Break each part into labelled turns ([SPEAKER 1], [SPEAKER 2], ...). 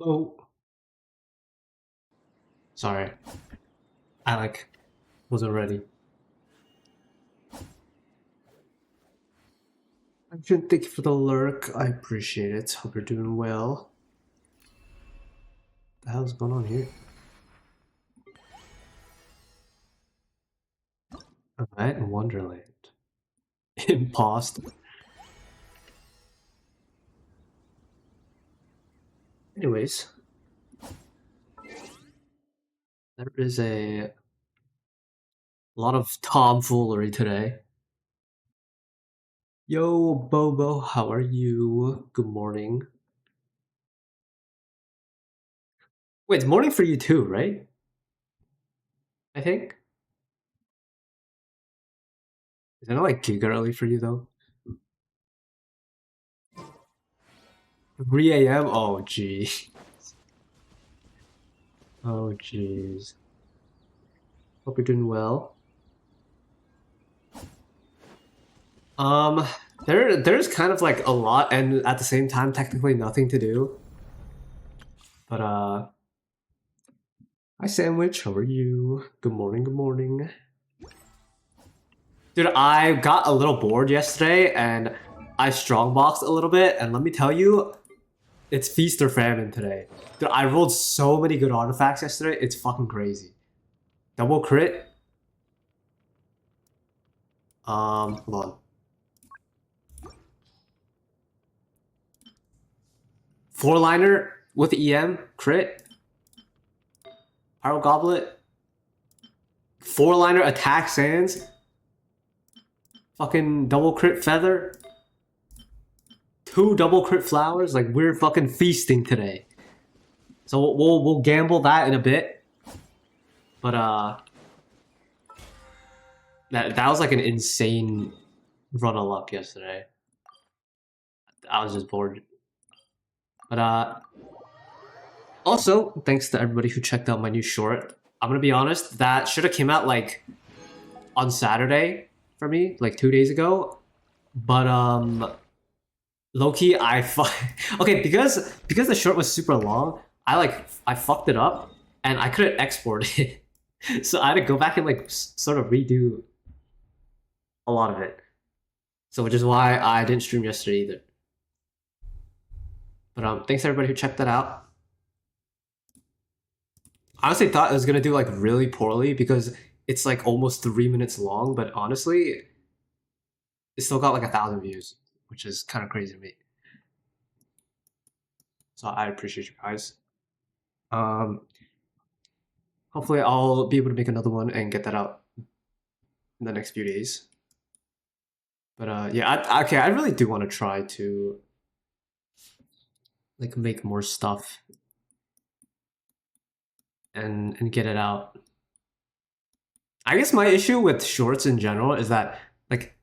[SPEAKER 1] Oh, sorry. I wasn't ready. Thank you for the lurk. I appreciate it. Hope you're doing well. What the hell's going on here? Alright, in Wonderland. Imposter. Anyways, there is a lot of tomfoolery today. Yo, Bobo, how are you? Good morning. Wait, it's morning for you too, right? I think. Is it not like giga early for you though? 3 a.m.? Oh, gee. Oh, jeez. Hope you're doing well. Um, there's kind of like a lot, and at the same time, technically nothing to do. But hi Sandwich, how are you? Good morning, good morning. Dude, I got a little bored yesterday, and I strongboxed a little bit, and let me tell you, it's feast or famine today. Dude, I rolled so many good artifacts yesterday, it's fucking crazy. Double crit. Hold on. 4-liner with EM, crit. Pyro Goblet. 4-liner attack sands. Fucking double crit feather. 2 double crit flowers. Like, we're fucking feasting today. So we'll gamble that in a bit. But that was like an insane run of luck yesterday. I was just bored. But also, thanks to everybody who checked out my new short. I'm gonna be honest, that should have came out like on Saturday for me, like 2 days ago. But low-key, okay, because the short was super long, I fucked it up and I couldn't export it. So I had to go back and like sort of redo a lot of it. So which is why I didn't stream yesterday either. But thanks everybody who checked that out. I honestly thought it was gonna do like really poorly because it's like almost 3 minutes long, but honestly, it still got like 1,000 views, which is kind of crazy to me. So I appreciate you guys. Hopefully I'll be able to make another one and get that out in the next few days. But yeah, I really do want to try to like make more stuff and get it out. I guess my issue with shorts in general is that like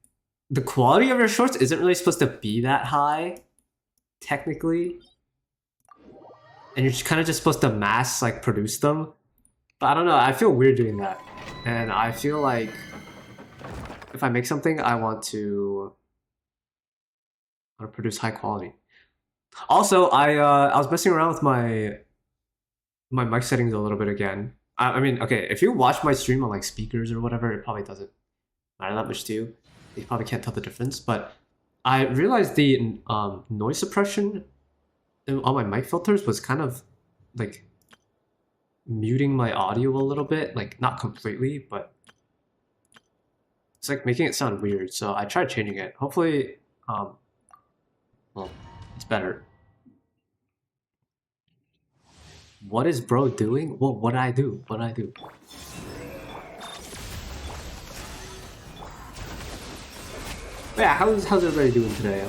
[SPEAKER 1] the quality of your shorts isn't really supposed to be that high, technically. And you're kind of just supposed to mass like produce them. But I don't know, I feel weird doing that. And I feel like if I make something, I want to produce high quality. Also, I was messing around with my mic settings a little bit again. I mean, okay, if you watch my stream on like speakers or whatever, it probably doesn't matter that much to you. You probably can't tell the difference, but I realized the noise suppression on my mic filters was kind of like muting my audio a little bit, like not completely, but it's like making it sound weird. So I tried changing it. Hopefully, well, it's better. What is bro doing? Well, what I do? What I do? Yeah, how's everybody doing today?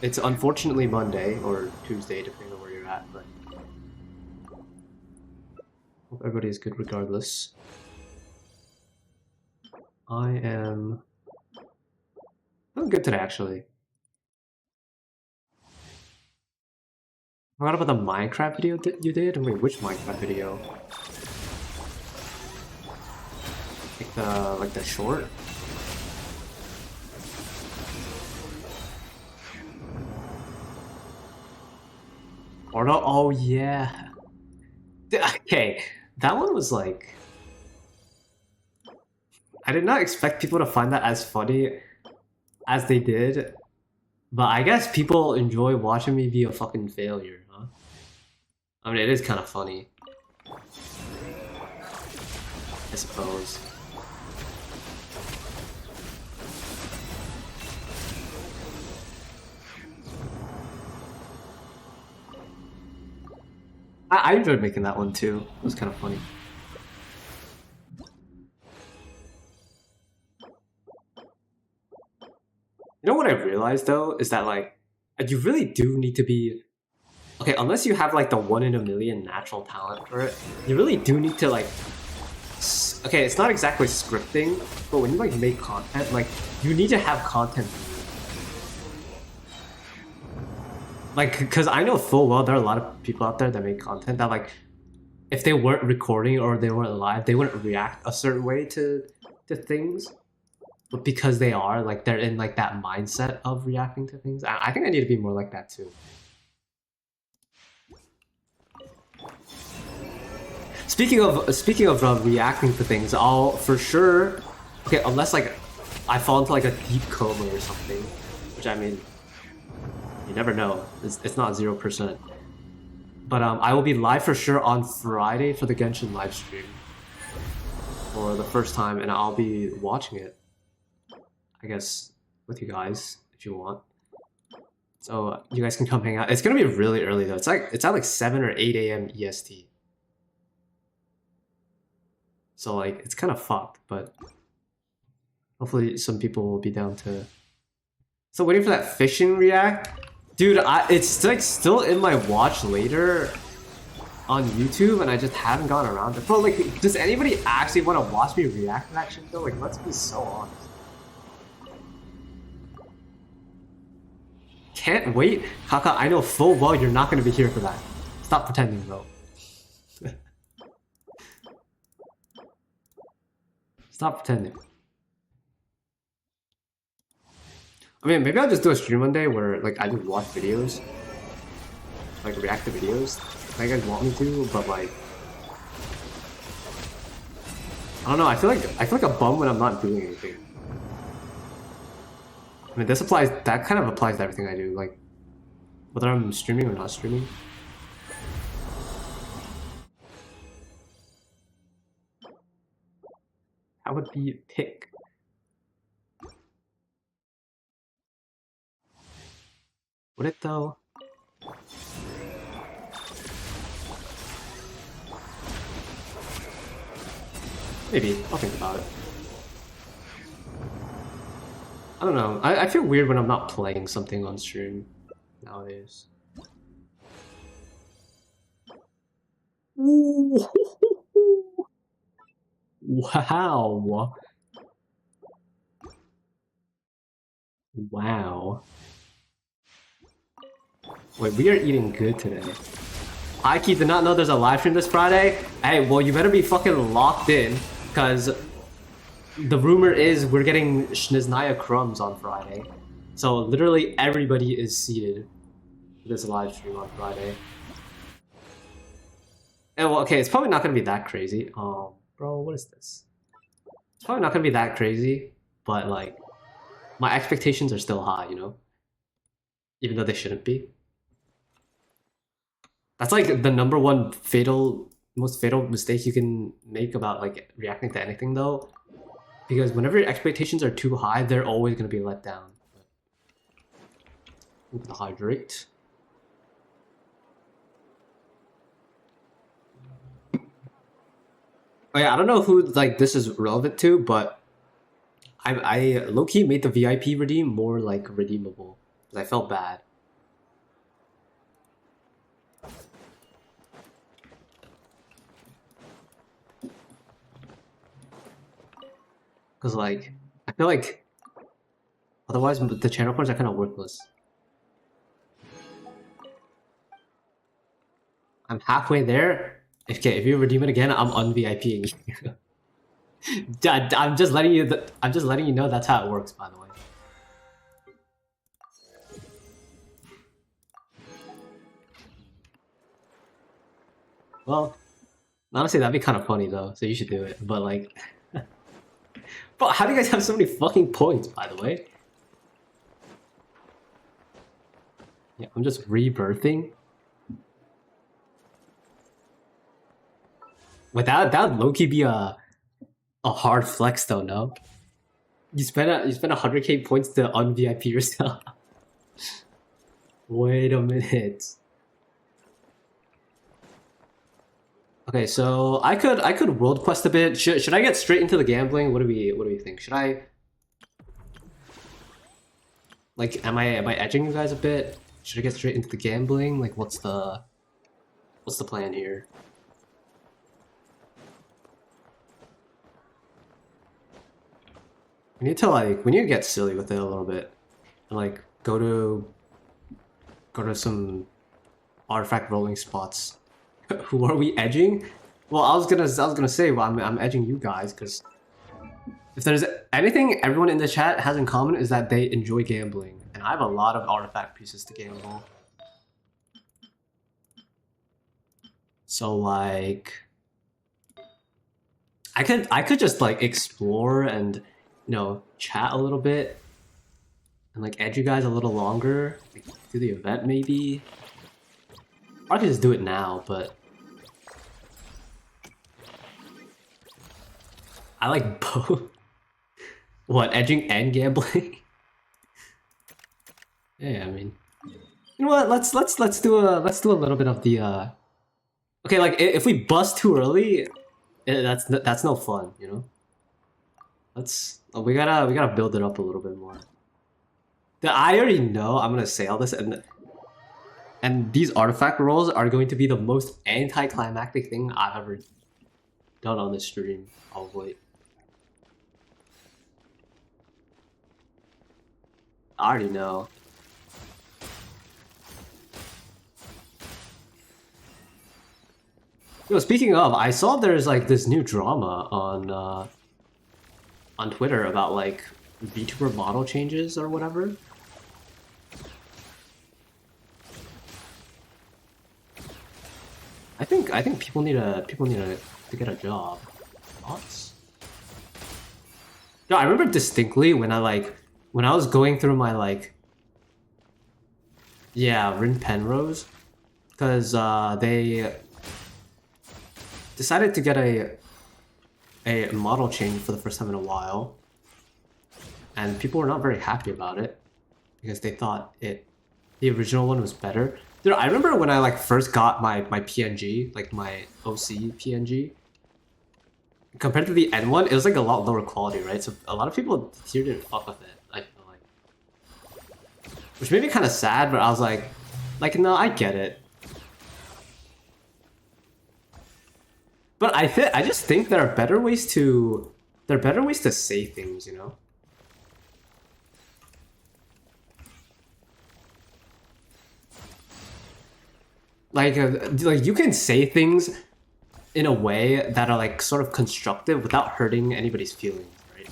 [SPEAKER 1] It's unfortunately Monday or Tuesday, depending on where you're at, but hope everybody is good regardless. I'm good today, actually. I forgot about the Minecraft video that you did? Wait, which Minecraft video? Like the short? Or no, oh yeah. Okay, that one was like... I did not expect people to find that as funny as they did, but I guess people enjoy watching me be a fucking failure, huh? I mean, it is kind of funny, I suppose. I enjoyed making that one too. It was kind of funny. You know what I realized though is that like you really do need to be okay unless you have like the 1 in a million natural talent for it. You really do need to like okay, it's not exactly scripting, but when you like make content, like you need to have content. Like, because I know full well there are a lot of people out there that make content that like if they weren't recording or they weren't live, they wouldn't react a certain way to things. But because they are, like, they're in like that mindset of reacting to things. I think I need to be more like that too. Speaking of reacting to things, I'll for sure. Okay, unless like I fall into like a deep coma or something, which I mean, you never know. It's not 0%. But I will be live for sure on Friday for the Genshin live stream for the first time, and I'll be watching it, I guess, with you guys if you want. So you guys can come hang out. It's gonna be really early though. It's at like 7 or 8 a.m. EST. So like it's kind of fucked, but hopefully some people will be down to. So waiting for that fishing react, dude. It's like still in my watch later on YouTube, and I just haven't gone around it. But like, does anybody actually want to watch me react to that shit though? Like, let's be so honest. Can't wait, Kaka. I know full well you're not gonna be here for that. Stop pretending, bro. Stop pretending. I mean, maybe I'll just do a stream one day where like I just watch videos, like react to videos. Like you guys want me to, but like I don't know. I feel like a bum when I'm not doing anything. I mean, that kind of applies to everything I do, like whether I'm streaming or not streaming. That would be pick. Would it though? Maybe. I'll think about it. I don't know. I feel weird when I'm not playing something on stream nowadays. Wow. Wow. Wait, we are eating good today. Aiki did not know there's a live stream this Friday. Hey, well, you better be fucking locked in, because the rumor is we're getting Shniznaya crumbs on Friday. So literally everybody is seated for this live stream on Friday. And well, okay, it's probably not gonna be that crazy. Bro, what is this? It's probably not gonna be that crazy, but like, my expectations are still high, you know? Even though they shouldn't be. That's like the #1 most fatal mistake you can make about like reacting to anything though. Because whenever your expectations are too high, they're always gonna be let down. Hydrate. Oh yeah, I don't know who like this is relevant to, but I low-key made the VIP redeem more like redeemable because I felt bad. Because like I feel like otherwise the channel points are kind of worthless. I'm halfway there. Okay, if you redeem it again, I'm un-VIPing you. I'm just letting you know that's how it works, by the way. Well, honestly, that'd be kind of funny though. So you should do it. But like, but how do you guys have so many fucking points? By the way, yeah, I'm just rebirthing. Would that low key be a hard flex though? No, you spend 100k points to un VIP yourself. Wait a minute. Okay, so I could world quest a bit. Should I get straight into the gambling? What do we think? Should I like am I edging you guys a bit? Should I get straight into the gambling? Like what's the plan here? We need to get silly with it a little bit. And like go to some artifact rolling spots. Who are we edging? Well, I was gonna say, well, I'm edging you guys because if there's anything everyone in the chat has in common is that they enjoy gambling, and I have a lot of artifact pieces to gamble. So like, I could just like explore and chat a little bit and like edge you guys a little longer, like do the event maybe. Or I could just do it now, but I like both. What, edging and gambling? Yeah, I mean, you know what? Let's do a little bit of the okay, like if we bust too early, that's no fun, you know. Let's we gotta build it up a little bit more. I already know I'm gonna say all this, and these artifact rolls are going to be the most anticlimactic thing I've ever done on this stream, probably. I already know. Yo, speaking of, I saw there's like this new drama on Twitter about like VTuber model changes or whatever. I think people need to get a job. Thoughts? No, I remember distinctly when I was going through my like yeah Rin Penrose because they decided to get a model change for the first time in a while, and people were not very happy about it because they thought the original one was better. Dude, I remember when I like first got my PNG, like my OC PNG, compared to the N one, it was like a lot lower quality, right? So a lot of people here didn't fuck with it. I feel like, which made me kind of sad, but I was like no, I get it. But I just think there are better ways to say things, you know. Like you can say things in a way that are like sort of constructive without hurting anybody's feelings, right?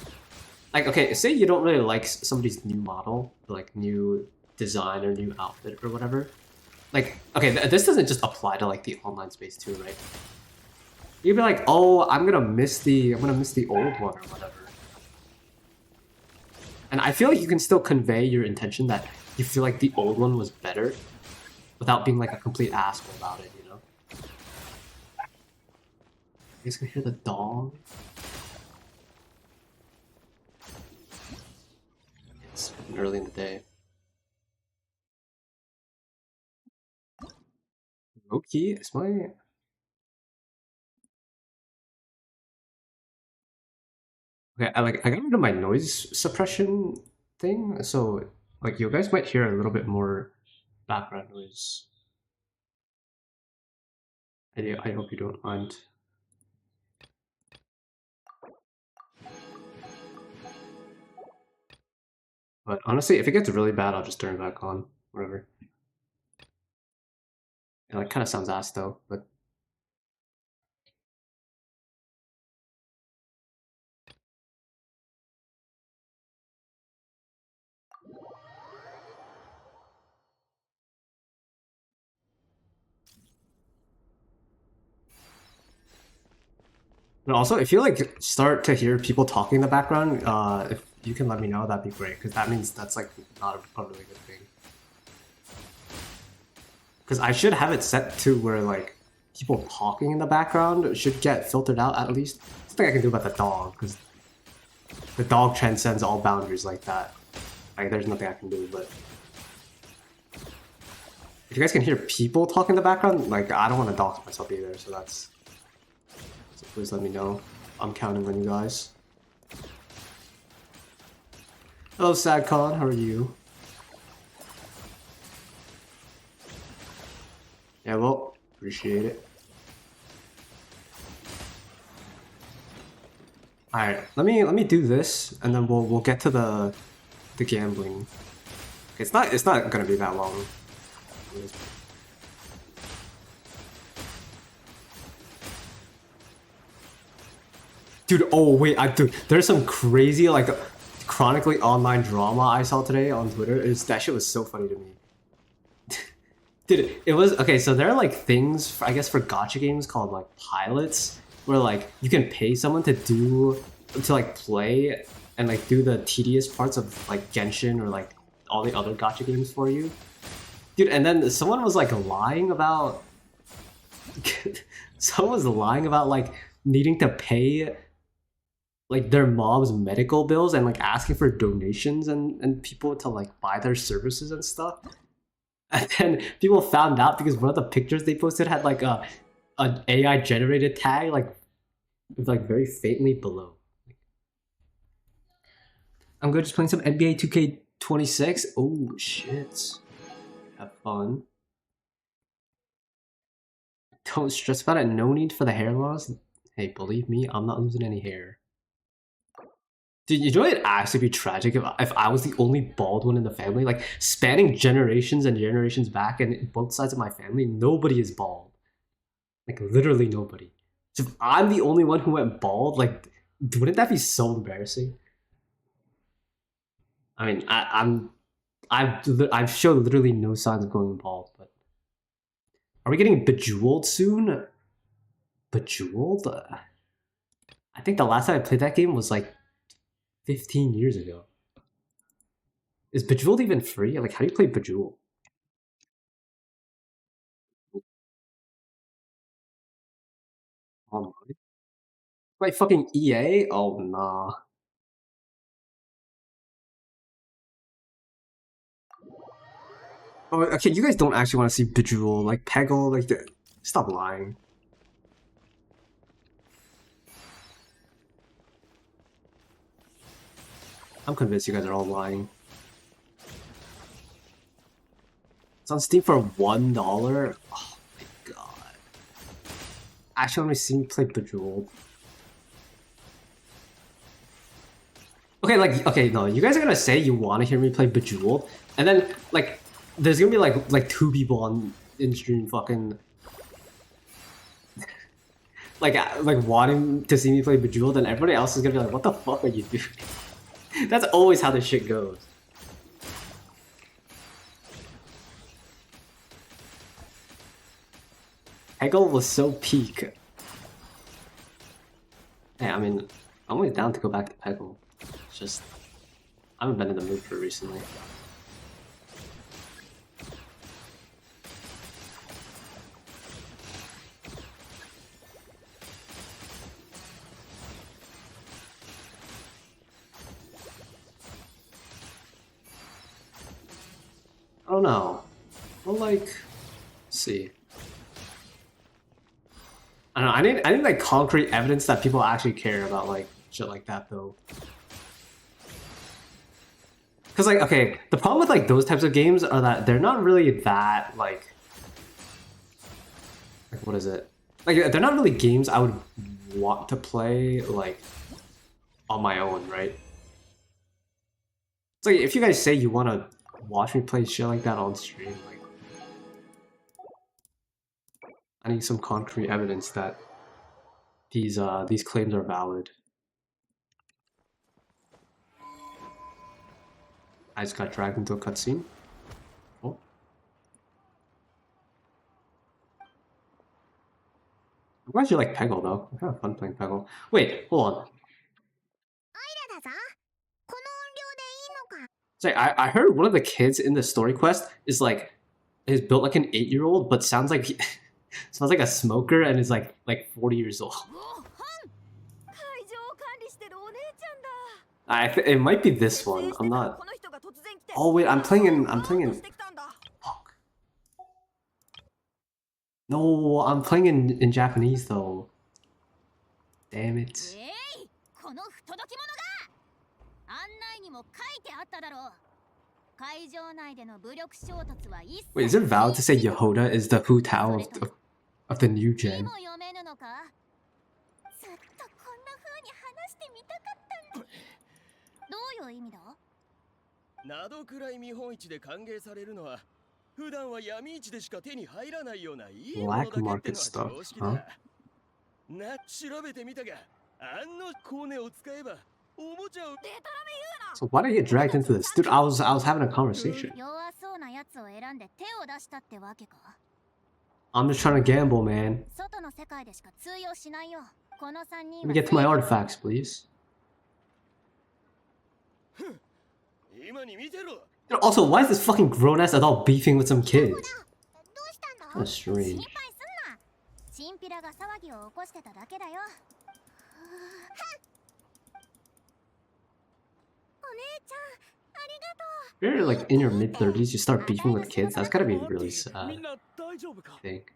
[SPEAKER 1] Like, okay, say you don't really like somebody's new model, like new design or new outfit or whatever. Like, okay, this doesn't just apply to like the online space too, right? You'd be like, oh, I'm gonna miss the old one or whatever. And I feel like you can still convey your intention that you feel like the old one was better without being like a complete asshole about it, you know? You guys can hear the dong. It's early in the day. Okay, is my okay? I got rid of my noise suppression thing, so like you guys might hear a little bit more background noise. I hope you don't mind. But honestly, if it gets really bad, I'll just turn it back on. Whatever. It like kind of sounds ass though, but And also, if you like start to hear people talking in the background, if you can let me know, that'd be great. Because that means that's like not a really good thing. Because I should have it set to where like people talking in the background should get filtered out at least. Something I can do about the dog, because the dog transcends all boundaries like that. Like there's nothing I can do, but if you guys can hear people talk in the background, like I don't want to dox myself either, so that's. So please let me know. I'm counting on you guys. Hello, SadCon. How are you? Yeah, well, appreciate it. All right, let me do this, and then we'll get to the gambling. It's not gonna be that long. Dude, oh wait, dude, there's some crazy like chronically online drama I saw today on Twitter. That shit was so funny to me. Dude, it was okay. So there are like things, I guess, for gacha games called like pilots, where like you can pay someone to like play and like do the tedious parts of like Genshin or like all the other gacha games for you, dude. And then someone was like lying about, someone was lying about like needing to pay like their mom's medical bills and like asking for donations and people to like buy their services and stuff. And then people found out because one of the pictures they posted had like an AI generated tag like very faintly below. I'm good just playing some NBA 2K26. Oh shit. Have fun. Don't stress about it. No need for the hair loss. Hey, believe me, I'm not losing any hair. Dude, you know it'd actually be tragic if I was the only bald one in the family? Like, spanning generations and generations back, and both sides of my family, nobody is bald. Like, literally nobody. So if I'm the only one who went bald, like, wouldn't that be so embarrassing? I mean, I've shown literally no signs of going bald, but are we getting bejeweled soon? Bejeweled? I think the last time I played that game was like 15 years ago. Is Bejeweled even free? Like, how do you play Bejeweled? Online? Like fucking EA? Oh nah. Oh, okay, you guys don't actually want to see Bejeweled, like Peggle, like stop lying. I'm convinced you guys are all lying. It's on Steam for $1. Oh my god. Actually, let me see me play Bejeweled. Okay, like okay, no, you guys are gonna say you want to hear me play Bejeweled, and then like there's gonna be like two people on in stream fucking like wanting to see me play Bejeweled, and everybody else is gonna be like, "What the fuck are you doing?" That's always how this shit goes. Hegel was so peak. Hey, I mean, I'm always down to go back to Peggle. It's just I haven't been in the mood for it recently. I don't know. Well, like, let's see. I don't know. I need like concrete evidence that people actually care about like shit like that though. Because like, okay, the problem with like those types of games are that they're not really that like what is it? Like they're not really games I would want to play like on my own, right? It's like if you guys say you want to watch me play shit like that on stream, like I need some concrete evidence that these claims are valid. I just got dragged into a cutscene. Oh. I'm glad you like Peggle though. I kind of fun playing Peggle. Wait, hold on. Say, I heard one of the kids in the story quest is built like an 8-year-old, but sounds like sounds like a smoker and is like 40 years old. It might be this one. I'm not. Oh wait, I'm playing in. Fuck. No, I'm playing in Japanese though. Damn it. Wait, is it valid to say Yehoda is the Hu Tao of the new gen? Black market stuff, huh? So why did I get dragged into this? Dude, I was having a conversation. I'm just trying to gamble, man. Let me get to my artifacts, please. Also, why is this fucking grown-ass adult beefing with some kids? That's strange. You're like in your mid-30s, you start beefing with kids. That's gotta be really sad, I think.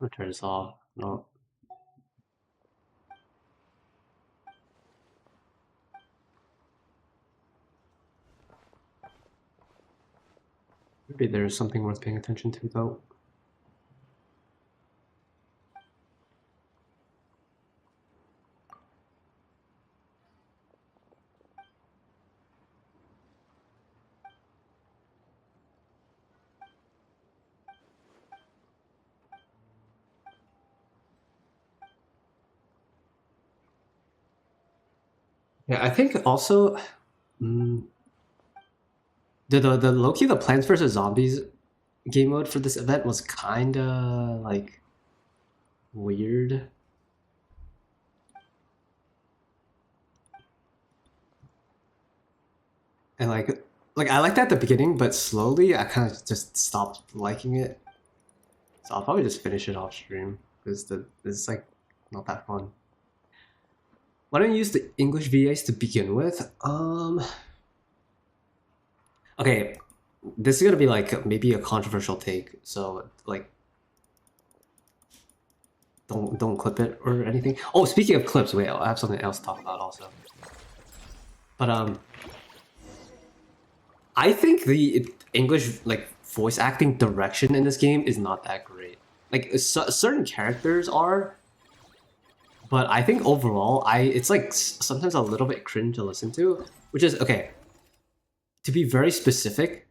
[SPEAKER 1] I'll turn this off. No. Maybe there's something worth paying attention to, though. Yeah, I think also the Loki the Plants vs Zombies game mode for this event was kinda like weird. And like I liked that at the beginning, but slowly I kind of just stopped liking it. So I'll probably just finish it off stream because it's like not that fun. Why don't you use the English VAs to begin with? Okay, this is gonna be like maybe a controversial take, so like don't clip it or anything. Oh, speaking of clips, wait, I have something else to talk about also. But I think the English like voice acting direction in this game is not that great. Like certain characters are, but I think overall, it's like sometimes a little bit cringe to listen to, which is okay. To be very specific,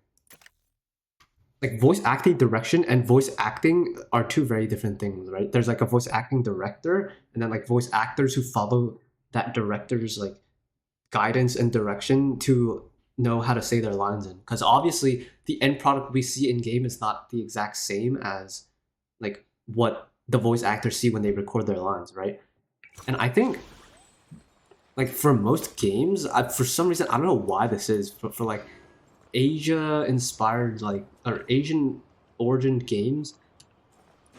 [SPEAKER 1] like voice acting direction and voice acting are two very different things, right? There's like a voice acting director, and then like voice actors who follow that director's like guidance and direction to know how to say their lines in. Because obviously, the end product we see in game is not the exact same as like what the voice actors see when they record their lines, right? And I think, like for most games, for some reason I don't know why this is, but for like Asia-inspired like or Asian origin games,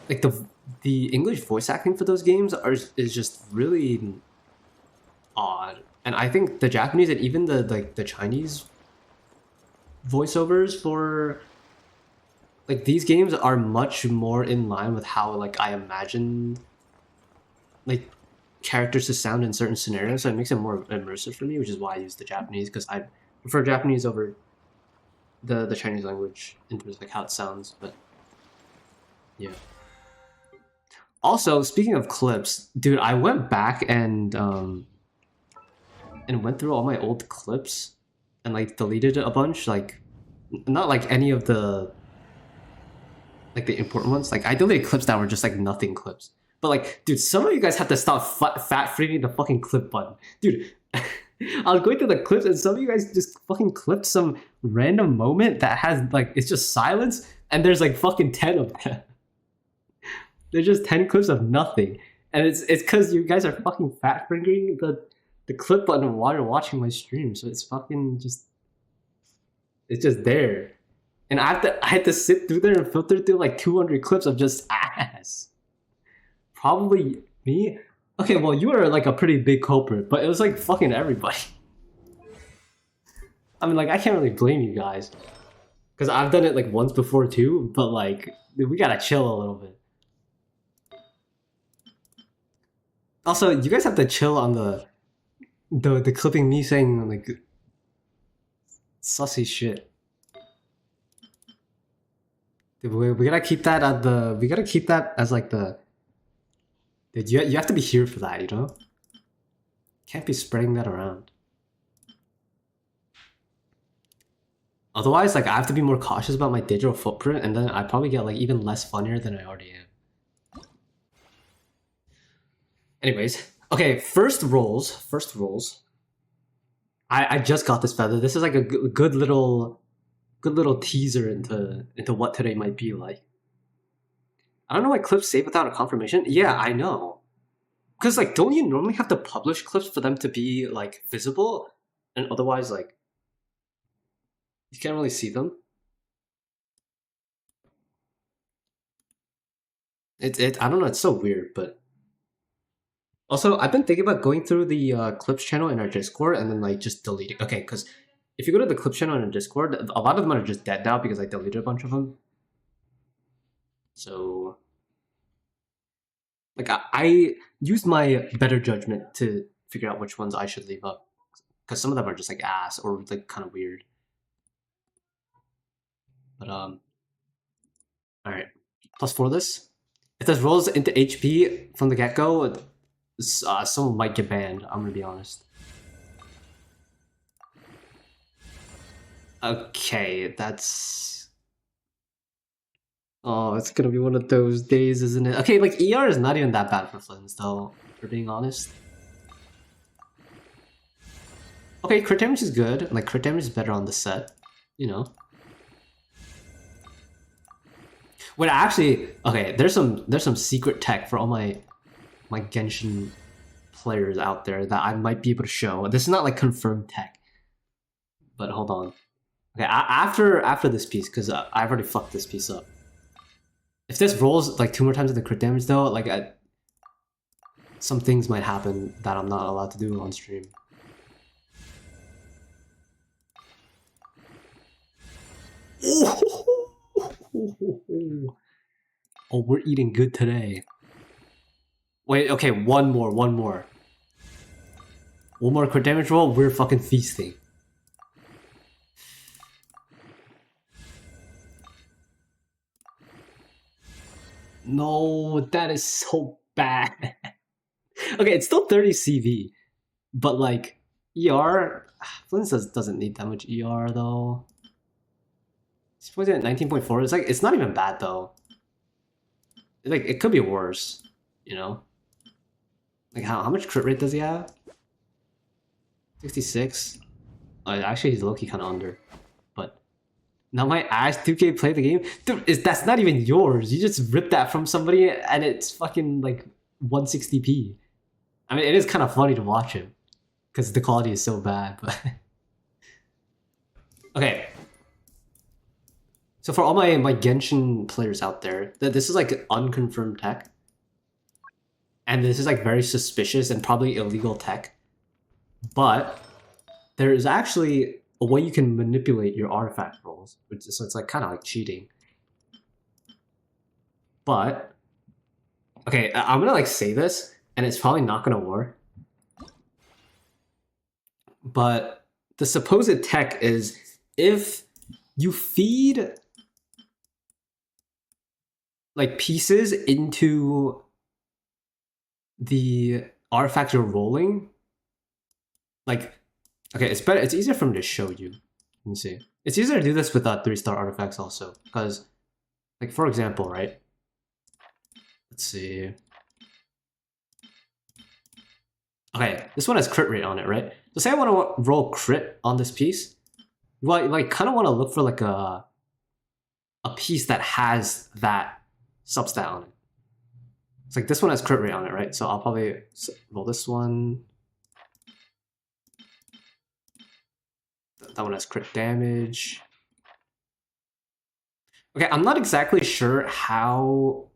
[SPEAKER 1] like the English voice acting for those games is just really odd. And I think the Japanese and even the Chinese voiceovers for like these games are much more in line with how like I imagine like characters to sound in certain scenarios, so it makes it more immersive for me, which is why I use the Japanese, because I prefer Japanese over the Chinese language in terms of like how it sounds. But yeah. Also, speaking of clips, dude, I went back and went through all my old clips and like deleted a bunch, like not like any of the like the important ones. Like I deleted clips that were just like nothing clips. But like, dude, some of you guys have to stop fat-framing the fucking clip button. Dude, I was going through the clips and some of you guys just fucking clipped some random moment that has like, it's just silence. and there's like fucking 10 of them. There's just 10 clips of nothing. And it's because you guys are fucking fat fingering the clip button while you're watching my stream. So it's fucking just, it's just there. And I had to sit through there and filter through like 200 clips of just ass. Probably me. Okay, well, you were like a pretty big culprit, but it was like fucking everybody. I mean, like, I can't really blame you guys. Because I've done it like once before too, but like, dude, we gotta chill a little bit. Also, you guys have to chill on the clipping me saying like sussy shit. Dude, we gotta keep that at the. We gotta keep that as like the. Dude, you have to be here for that, you know. Can't be spreading that around. Otherwise, like, I have to be more cautious about my digital footprint, and then I probably get like even less funnier than I already am. Anyways, okay, first rolls. I just got this feather. This is like a good little teaser into what today might be like. I don't know why clips save without a confirmation. Yeah, I know. Because like, don't you normally have to publish clips for them to be like visible, and otherwise like you can't really see them. I don't know. It's so weird, but also I've been thinking about going through the clips channel in our Discord and then like just deleting. Okay, because if you go to the clips channel in our Discord, a lot of them are just dead now because I deleted a bunch of them. So like I used my better judgment to figure out which ones I should leave up, because some of them are just like ass or like kind of weird. But all right, +4 this. If this rolls into HP from the get-go, someone might get banned. I'm gonna be honest. Okay, that's. Oh, it's gonna be one of those days, isn't it? Okay, like ER is not even that bad for Flynn's though, for being honest. Okay, crit damage is good. Like crit damage is better on the set, you know. Wait, actually, okay, there's some secret tech for all my Genshin players out there that I might be able to show. This is not like confirmed tech, but hold on. Okay, after this piece, because I've already fucked this piece up. If this rolls like 2 more times in the crit damage though, like some things might happen that I'm not allowed to do on stream. Oh, we're eating good today. Wait, okay, one more. One more crit damage roll, we're fucking feasting. No, that is so bad. Okay, it's still 30 CV, but like ER, Flynn says doesn't need that much ER though. He's pointing at 19.4. It's like it's not even bad though. Like it could be worse, you know. Like how much crit rate does he have? 66. Actually, he's low-key kind of under. But now my ass 2K play the game, dude. That's not even yours. You just ripped that from somebody, and it's fucking like 160p. I mean, it is kind of funny to watch him because the quality is so bad. But okay. So for all my Genshin players out there, this is like unconfirmed tech. And this is like very suspicious and probably illegal tech. But there is actually a way you can manipulate your artifact rolls, so it's like kind of like cheating. But okay, I'm gonna like say this, and it's probably not gonna work. But the supposed tech is if you feed like pieces into the artifact you're rolling, like, okay, it's better. It's easier for me to show you. Let me see. It's easier to do this with 3-star artifacts also, because, like, for example, right? Let's see. Okay, this one has crit rate on it, right? So say I want to roll crit on this piece. Well, like, kind of want to look for like a a piece that has that substat on it. It's like this one has crit rate on it, right? So I'll probably roll this one. That one has crit damage. Okay, I'm not exactly sure how.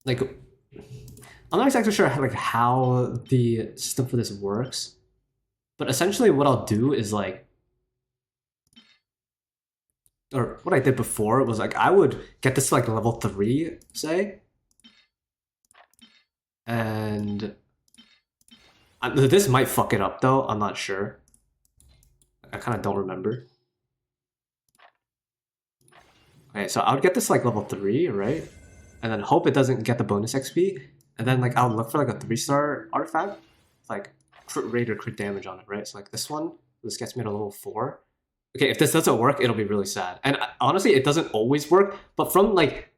[SPEAKER 1] Like, I'm not exactly sure how the system for this works, but essentially what I'll do is like, or what I did before was like I would get this to like level 3, say, and this might fuck it up though. I'm not sure. I kind of don't remember. Okay, so I would get this like level 3, right? And then hope it doesn't get the bonus XP. And then like I'll look for like a 3-star artifact, like crit rate or crit damage on it, right? So like this one, this gets me to level 4. Okay, if this doesn't work, it'll be really sad. And honestly, it doesn't always work. But from like,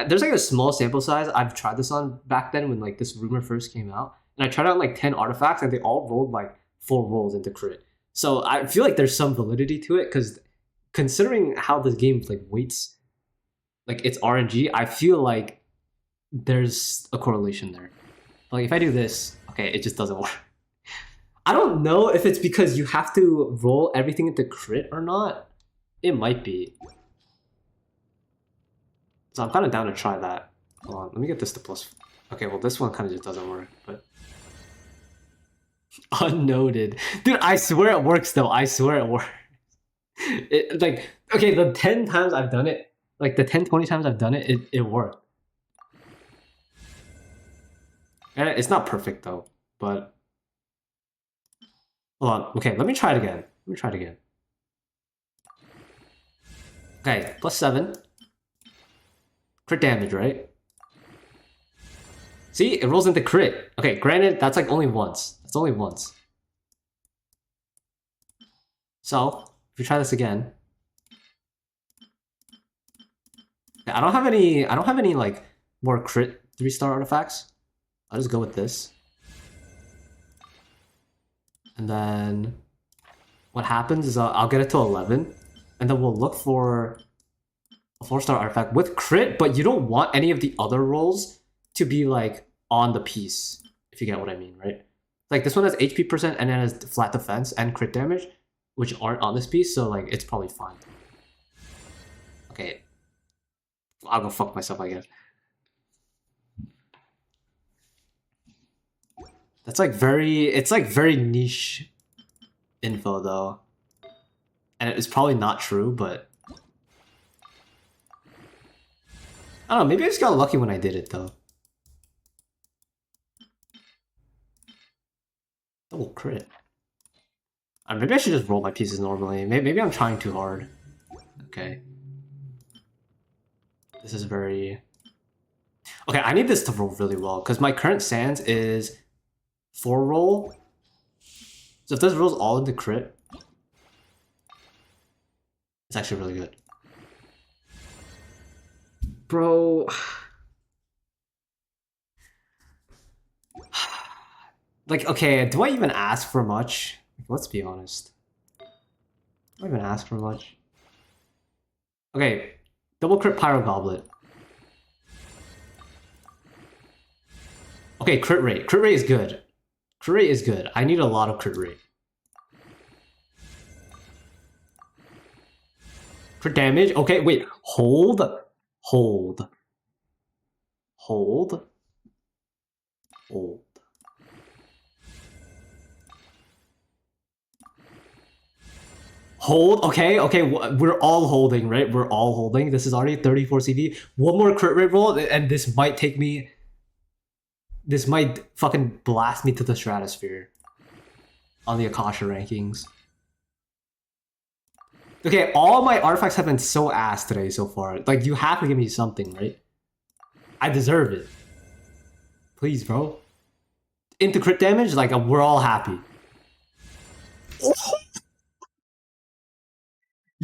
[SPEAKER 1] there's like a small sample size I've tried this on back then when like this rumor first came out. And I tried out like 10 artifacts and they all rolled like 4 rolls into crit. So I feel like there's some validity to it because considering how this game like weights like it's RNG, I feel like there's a correlation there. Like if I do this, okay, it just doesn't work. I don't know if it's because you have to roll everything into crit or not. It might be. So I'm kind of down to try that. Hold on, let me get this to plus. Okay, well this one kind of just doesn't work, but unnoted. Dude, I swear it works though. I swear it works. It, like, okay, the 10 times I've done it, like the 10, 20 times I've done it, it worked. And it's not perfect though, but hold on. Okay, let me try it again. Okay, plus 7. Crit damage, right? See, it rolls into crit. Okay, granted, that's like only once. That's only once. So, if we try this again. I don't have any like more crit 3-star artifacts. I'll just go with this. And then what happens is I'll get it to 11, and then we'll look for a 4-star artifact with crit, but you don't want any of the other rolls to be like on the piece, if you get what I mean, right? Like this one has HP percent and it has flat defense and crit damage, which aren't on this piece, so like it's probably fine. Okay, I'll go fuck myself, I guess. That's like it's like very niche info though. And it's probably not true, but I don't know, maybe I just got lucky when I did it though. Double crit. Maybe I should just roll my pieces normally. Maybe I'm trying too hard. Okay. This is very... Okay, I need this to roll really well, because my current sands is 4 roll. So if this rolls all into crit, it's actually really good. Bro... Like, okay, do I even ask for much? Let's be honest. Do I even ask for much? Okay, double crit Pyro Goblet. Okay, crit rate. Crit rate is good. Crit rate is good. I need a lot of crit rate. Crit damage? Okay, wait. Hold. Hold. Hold. Hold. Hold. Okay, okay. We're all holding, right? We're all holding. This is already 34 CV. One more crit rate roll, and this might take me... This might fucking blast me to the stratosphere on the Akasha rankings. Okay, all my artifacts have been so ass today so far. Like, you have to give me something, right? I deserve it. Please, bro. Into crit damage, like, we're all happy.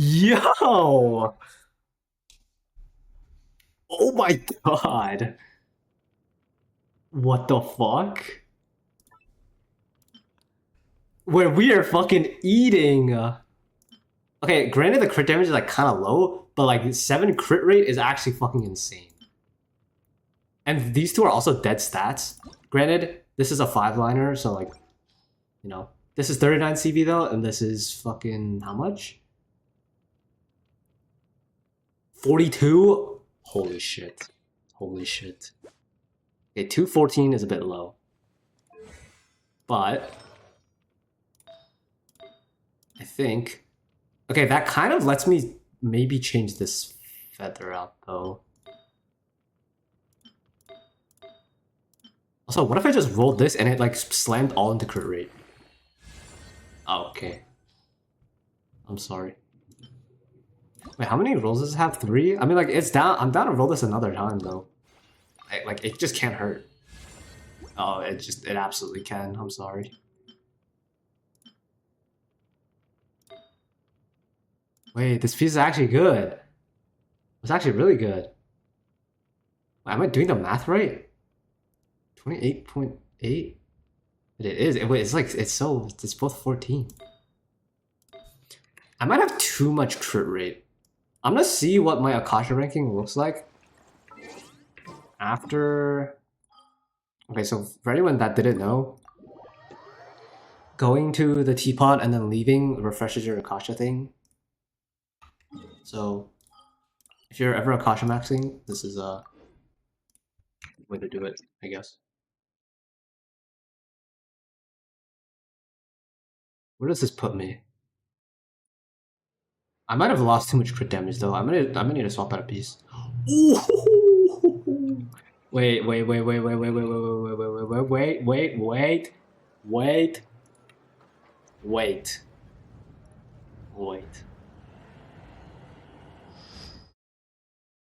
[SPEAKER 1] Yo! Oh my god. What the fuck? Where we are fucking eating. Okay, granted the crit damage is like kind of low, but like 7 crit rate is actually fucking insane. And these two are also dead stats. Granted, this is a 5-liner, so like, you know, this is 39 CV though, and this is fucking how much? 42? Holy shit. Holy shit. Okay, 214 is a bit low. But I think... Okay, that kind of lets me maybe change this feather out though. Also, what if I just rolled this and it like slammed all into crit rate? Oh, okay. I'm sorry. Wait, how many rolls does it have? 3? I mean, like, it's down. I'm down to roll this another time, though. Like, it just can't hurt. Oh, it absolutely can. I'm sorry. Wait, this piece is actually good. It's actually really good. Wait, am I doing the math right? 28.8? It is. Wait, it's like, it's both 14. I might have too much crit rate. I'm gonna see what my Akasha ranking looks like after... Okay, so for anyone that didn't know, going to the teapot and then leaving refreshes your Akasha thing. So if you're ever Akasha maxing, this is a way to do it, I guess. Where does this put me? I might have lost too much crit damage though. I'm gonna need to swap out a piece. Ooh! Wait, wait, wait, wait, wait, wait, wait, wait, wait, wait, wait, wait, wait, wait, wait, wait.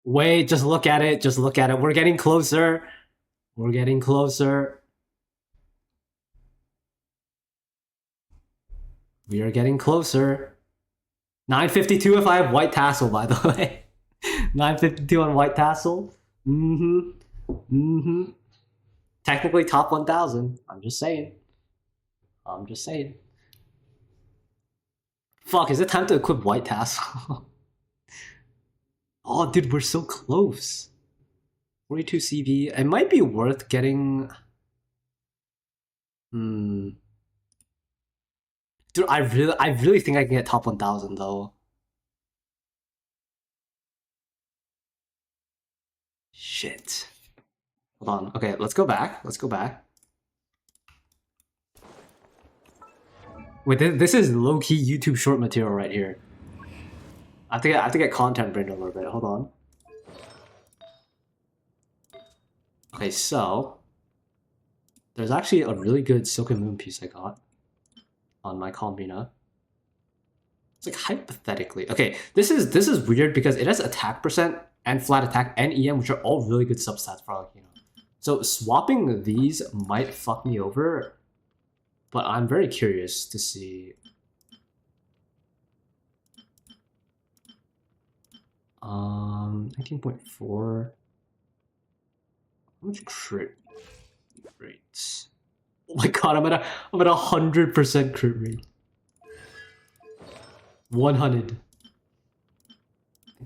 [SPEAKER 1] Wait, just look at it, just look at it. We're getting closer. We're getting closer. We are getting closer. 952 if I have white tassel, by the way. 952 on white tassel. Technically top 1000. I'm just saying. I'm just saying. Fuck, is it time to equip white tassel? Oh, dude, we're so close. 42 CV. It might be worth getting... Dude, I really think I can get top 1000 though. Shit. Hold on. Okay, let's go back. Let's go back. Wait, this is low-key YouTube short material right here. I have to get content brain a little bit. Hold on. Okay, so there's actually a really good Silken Moon piece I got on my Combina. It's like hypothetically. Okay, this is weird because it has attack percent and flat attack and EM, which are all really good substats for like, you know. So swapping these might fuck me over, but I'm very curious to see. 19.4. How much crit rates? Oh my god, I'm at 100% crit rate. 100.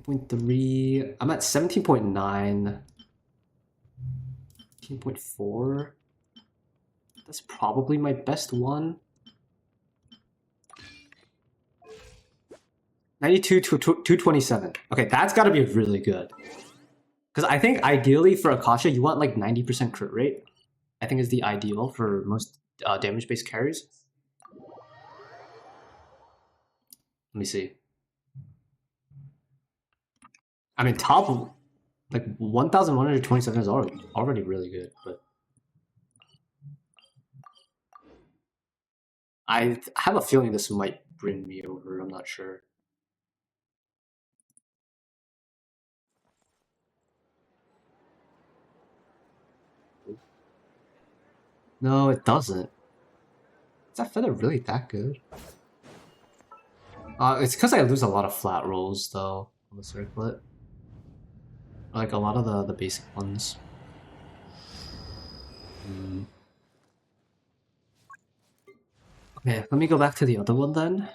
[SPEAKER 1] 8.3. I'm at 17.9. 18.4. That's probably my best one. 92 to 227. Okay, that's got to be really good. Because I think ideally for Akasha, you want like 90% crit rate. I think is the ideal for most damage-based carries. Let me see. I mean, top like 1,127 is already really good, but I have a feeling this might bring me over. I'm not sure. No, it doesn't. Is that feather really that good? It's because I lose a lot of flat rolls though on the circlet. Like a lot of the basic ones. Okay, let me go back to the other one then.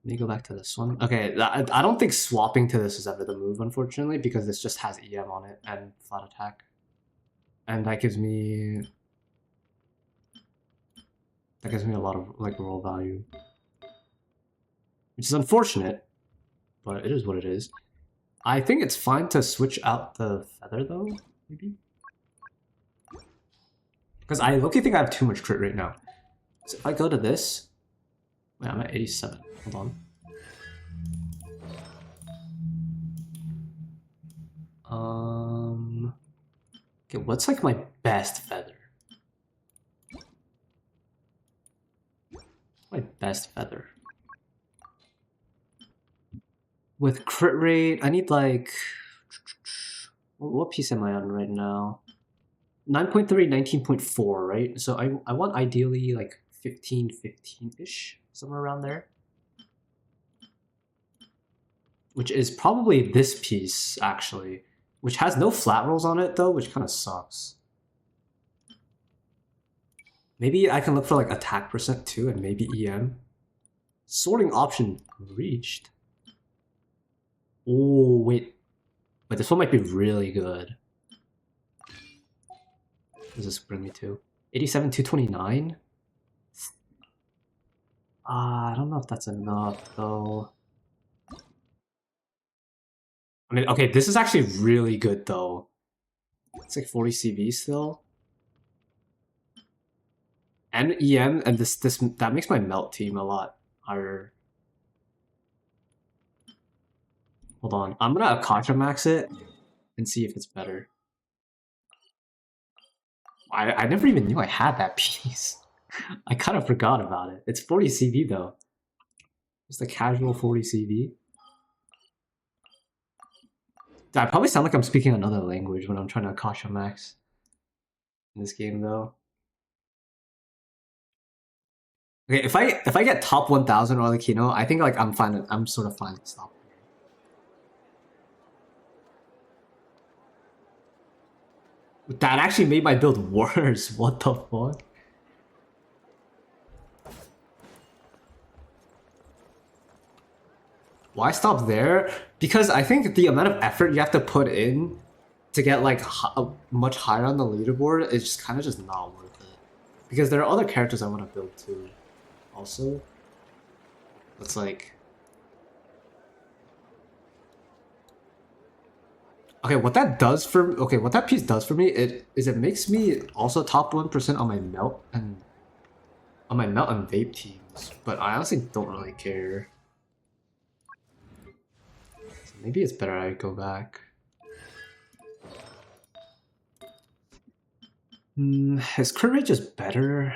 [SPEAKER 1] Let me go back to this one. Okay, I don't think swapping to this is ever the move, unfortunately, because this just has EM on it and flat attack. And that gives me a lot of like roll value. Which is unfortunate, but it is what it is. I think it's fine to switch out the feather though, maybe? Because I low-key think I have too much crit right now. So if I go to this, wait, I'm at 87. Hold on. Okay, what's like my best feather? My best feather. With crit rate, I need like... What piece am I on right now? 9.3, 19.4, right? So I want ideally like 15, 15-ish, somewhere around there. Which is probably this piece, actually. Which has no flat rolls on it, though, which kind of sucks. Maybe I can look for like attack percent too, and maybe EM. Sorting option reached. Oh, wait. But this one might be really good. What does this bring me to? 87, 229? I don't know if that's enough, though. I mean, okay, this is actually really good, though. It's like 40 CV still. And EM, and this that makes my melt team a lot higher. Hold on, I'm gonna Akasha max it and see if it's better. I never even knew I had that piece. I kind of forgot about it. It's 40 CV though. Just a casual 40 CV. I probably sound like I'm speaking another language when I'm trying to Akasha max in this game though. Okay, if I get top 1000 or like Kino, I think like I'm fine. I'm sort of fine to stop. That actually made my build worse. What the fuck? Why stop there? Because I think the amount of effort you have to put in to get like much higher on the leaderboard is just kind of just not worth it. Because there are other characters I want to build too. Also, it's like, okay, what that piece does for me it makes me also top 1% on my melt and vape teams. But I honestly don't really care. So maybe it's better I go back. Is crit rate just better?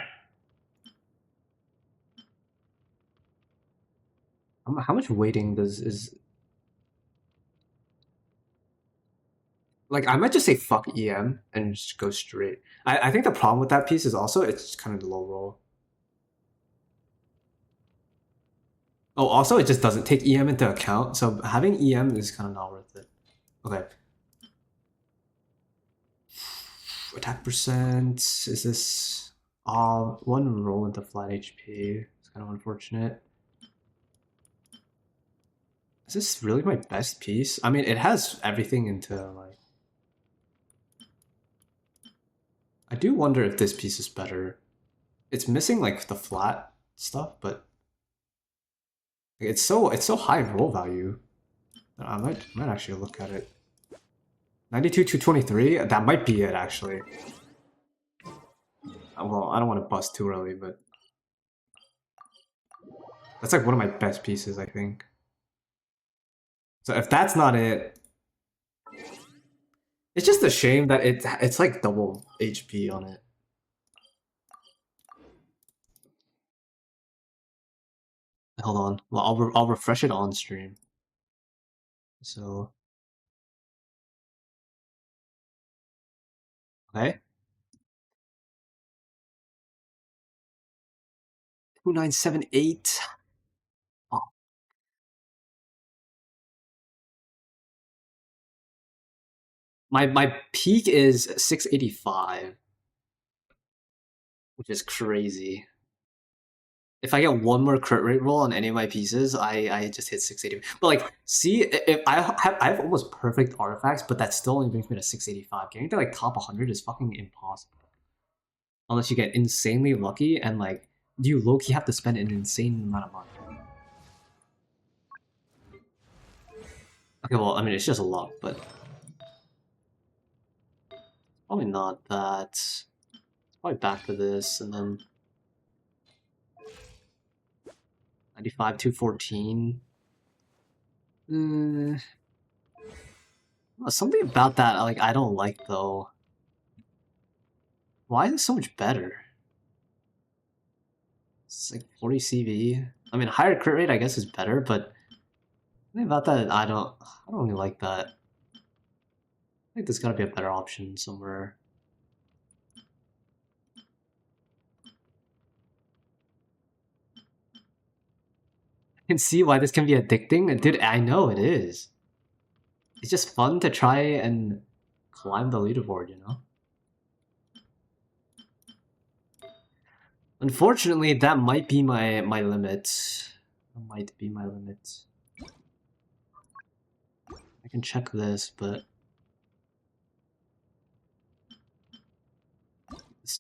[SPEAKER 1] How much weighting is like I might just say fuck EM and just go straight. I think the problem with that piece is also it's kind of low roll. Oh, also it just doesn't take EM into account, so having EM is kind of not worth it. Okay. Attack percent, is this... one roll into flat HP. It's kind of unfortunate. Is this really my best piece? I mean, it has everything into like... I do wonder if this piece is better. It's missing like the flat stuff, but it's so high roll value. I might actually look at it. 92 to 23? That might be it actually. Well, I don't want to bust too early, but that's like one of my best pieces, I think. So if that's not it, it's just a shame that it's like double HP on it. Hold on, well, I'll refresh it on stream. So, okay. 2978. Oh, my peak is 685, which is crazy. if I get one more crit rate roll on any of my pieces, I just hit 680. But like, see, if I have almost perfect artifacts, but that still only brings me to 685. Getting to like top 100 is fucking impossible. Unless you get insanely lucky and like you low-key have to spend an insane amount of money. Okay, well, I mean, it's just a luck, but probably not that. It's probably back to this, and then 95, 214. Something about that, like, I don't like, though. Why is it so much better? It's like 40 CV. I mean, higher crit rate, I guess, is better, but something about that, I don't really like that. I think there's gotta be a better option somewhere. I can see why this can be addicting. Dude, I know it is. It's just fun to try and climb the leaderboard, you know? Unfortunately, that might be my limit. That might be my limit. I can check this, but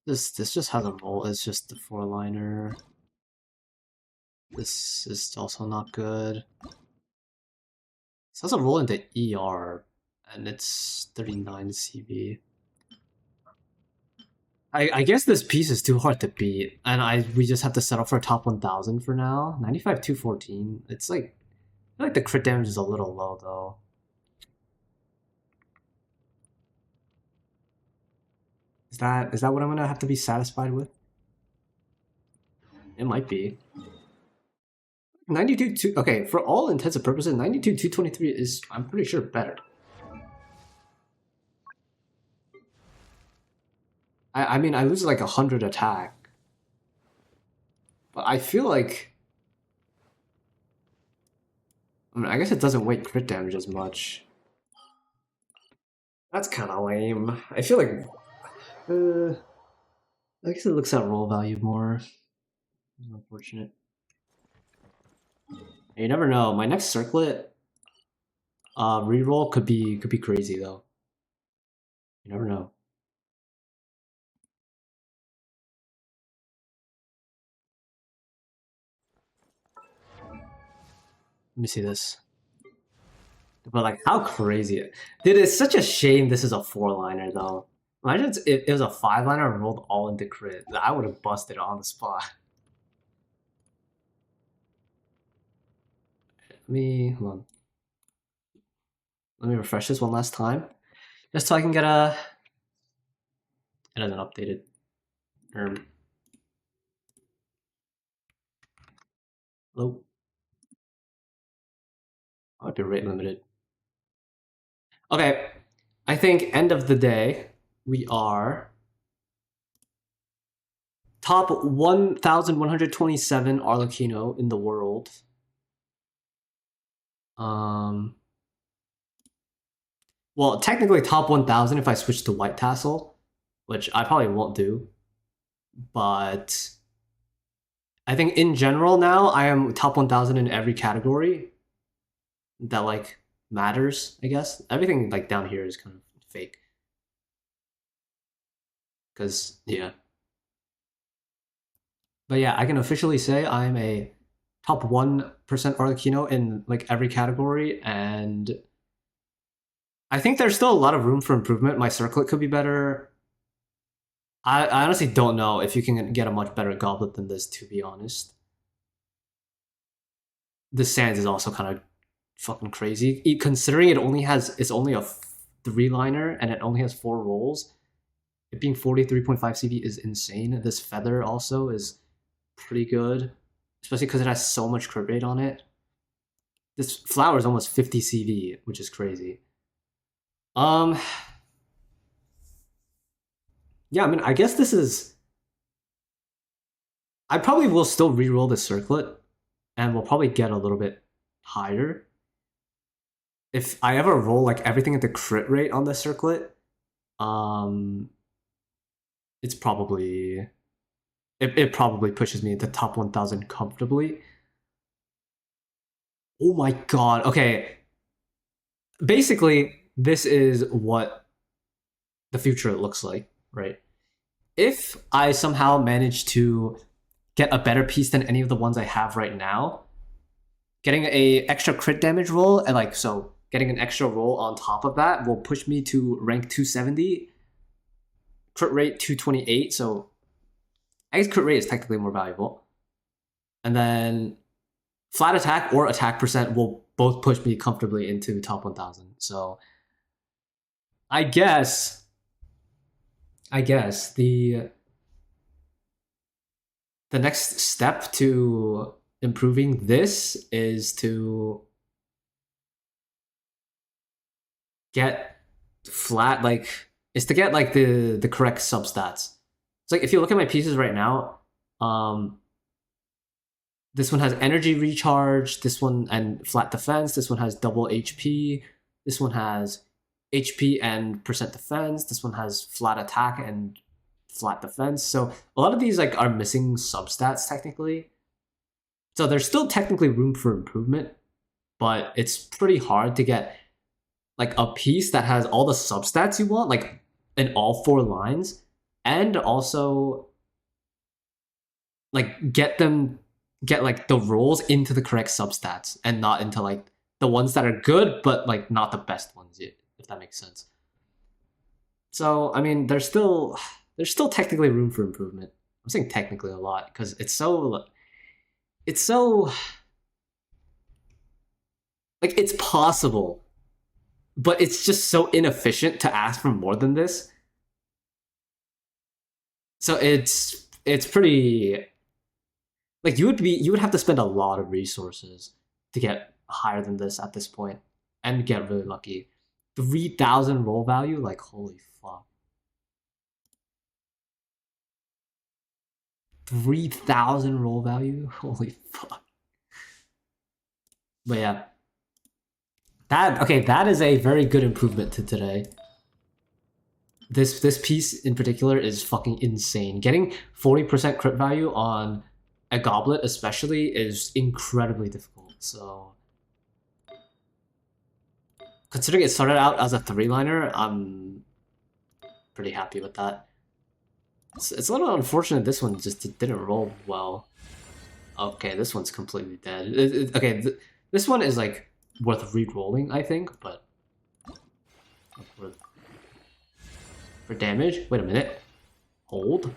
[SPEAKER 1] this just has a roll. It's just the 4-liner. This is also not good. This has a roll into ER, and it's 39 CV. I guess this piece is too hard to beat, and we just have to settle for top 1000 for now. 95 214. It's like, I feel like the crit damage is a little low though. Is that what I'm gonna have to be satisfied with? It might be. 92 2, okay, for all intents and purposes, 92 223 is, I'm pretty sure, better. I mean, I lose like 100 attack. But I feel like, I mean, I guess it doesn't weight crit damage as much. That's kind of lame. I feel like, I guess it looks at roll value more. Unfortunate. You never know. My next circlet, reroll could be crazy though. You never know. Let me see this. But like, how crazy! Dude, it's such a shame this is a 4-liner though. Imagine if it was a 5-liner and rolled all into crit. I would have busted on the spot. Hold on. Let me refresh this one last time, just so I can get a. It hasn't updated. Hello. Might be rate limited. Okay, I think end of the day, we are top 1,127 Arlecchino in the world. Well, technically top 1,000 if I switch to White Tassel, which I probably won't do. But I think in general now, I am top 1,000 in every category that like matters, I guess. Everything like down here is kind of fake. Because, yeah. But yeah, I can officially say I'm a top 1% Arlecchino in like every category, and I think there's still a lot of room for improvement. My circlet could be better. I honestly don't know if you can get a much better goblet than this, to be honest. The sands is also kind of fucking crazy. Considering it's only a 3-liner and it only has 4 rolls. It being 43.5 CV is insane. This feather also is pretty good, especially because it has so much crit rate on it. This flower is almost 50 CV, which is crazy. Yeah, I mean, I guess this is. I probably will still re-roll the circlet, and we'll probably get a little bit higher. If I ever roll like everything at the crit rate on the circlet, it's probably it probably pushes me into top 1,000 comfortably. Oh my god. Okay. Basically, this is what the future looks like, right? If I somehow manage to get a better piece than any of the ones I have right now, getting a extra crit damage roll and like so getting an extra roll on top of that will push me to rank 270, crit rate 228. So I guess crit rate is technically more valuable. And then flat attack or attack percent will both push me comfortably into top 1,000. So I guess the next step to improving this is to get flat, like, is to get like the correct substats. It's like if you look at my pieces right now, this one has energy recharge, this one and flat defense, this one has double HP, this one has HP and percent defense, this one has flat attack and flat defense. So a lot of these like are missing substats technically. So there's still technically room for improvement, but it's pretty hard to get like a piece that has all the substats you want, like in all 4 lines, and also like get like the rolls into the correct substats and not into like the ones that are good but like not the best ones yet, if that makes sense. So I mean, there's still technically room for improvement. I'm saying technically a lot because it's so like it's possible, but it's just so inefficient to ask for more than this. So it's pretty like you would have to spend a lot of resources to get higher than this at this point and get really lucky. 3,000 roll value, like holy fuck. 3,000 roll value, holy fuck. But yeah, that is a very good improvement to today. This piece in particular is fucking insane. Getting 40% crit value on a goblet especially is incredibly difficult. So considering it started out as a 3-liner, I'm pretty happy with that. It's a little unfortunate this one just didn't roll well. Okay, this one's completely dead. Okay, this one is like worth re-rolling, I think, but for damage. Wait a minute. Hold.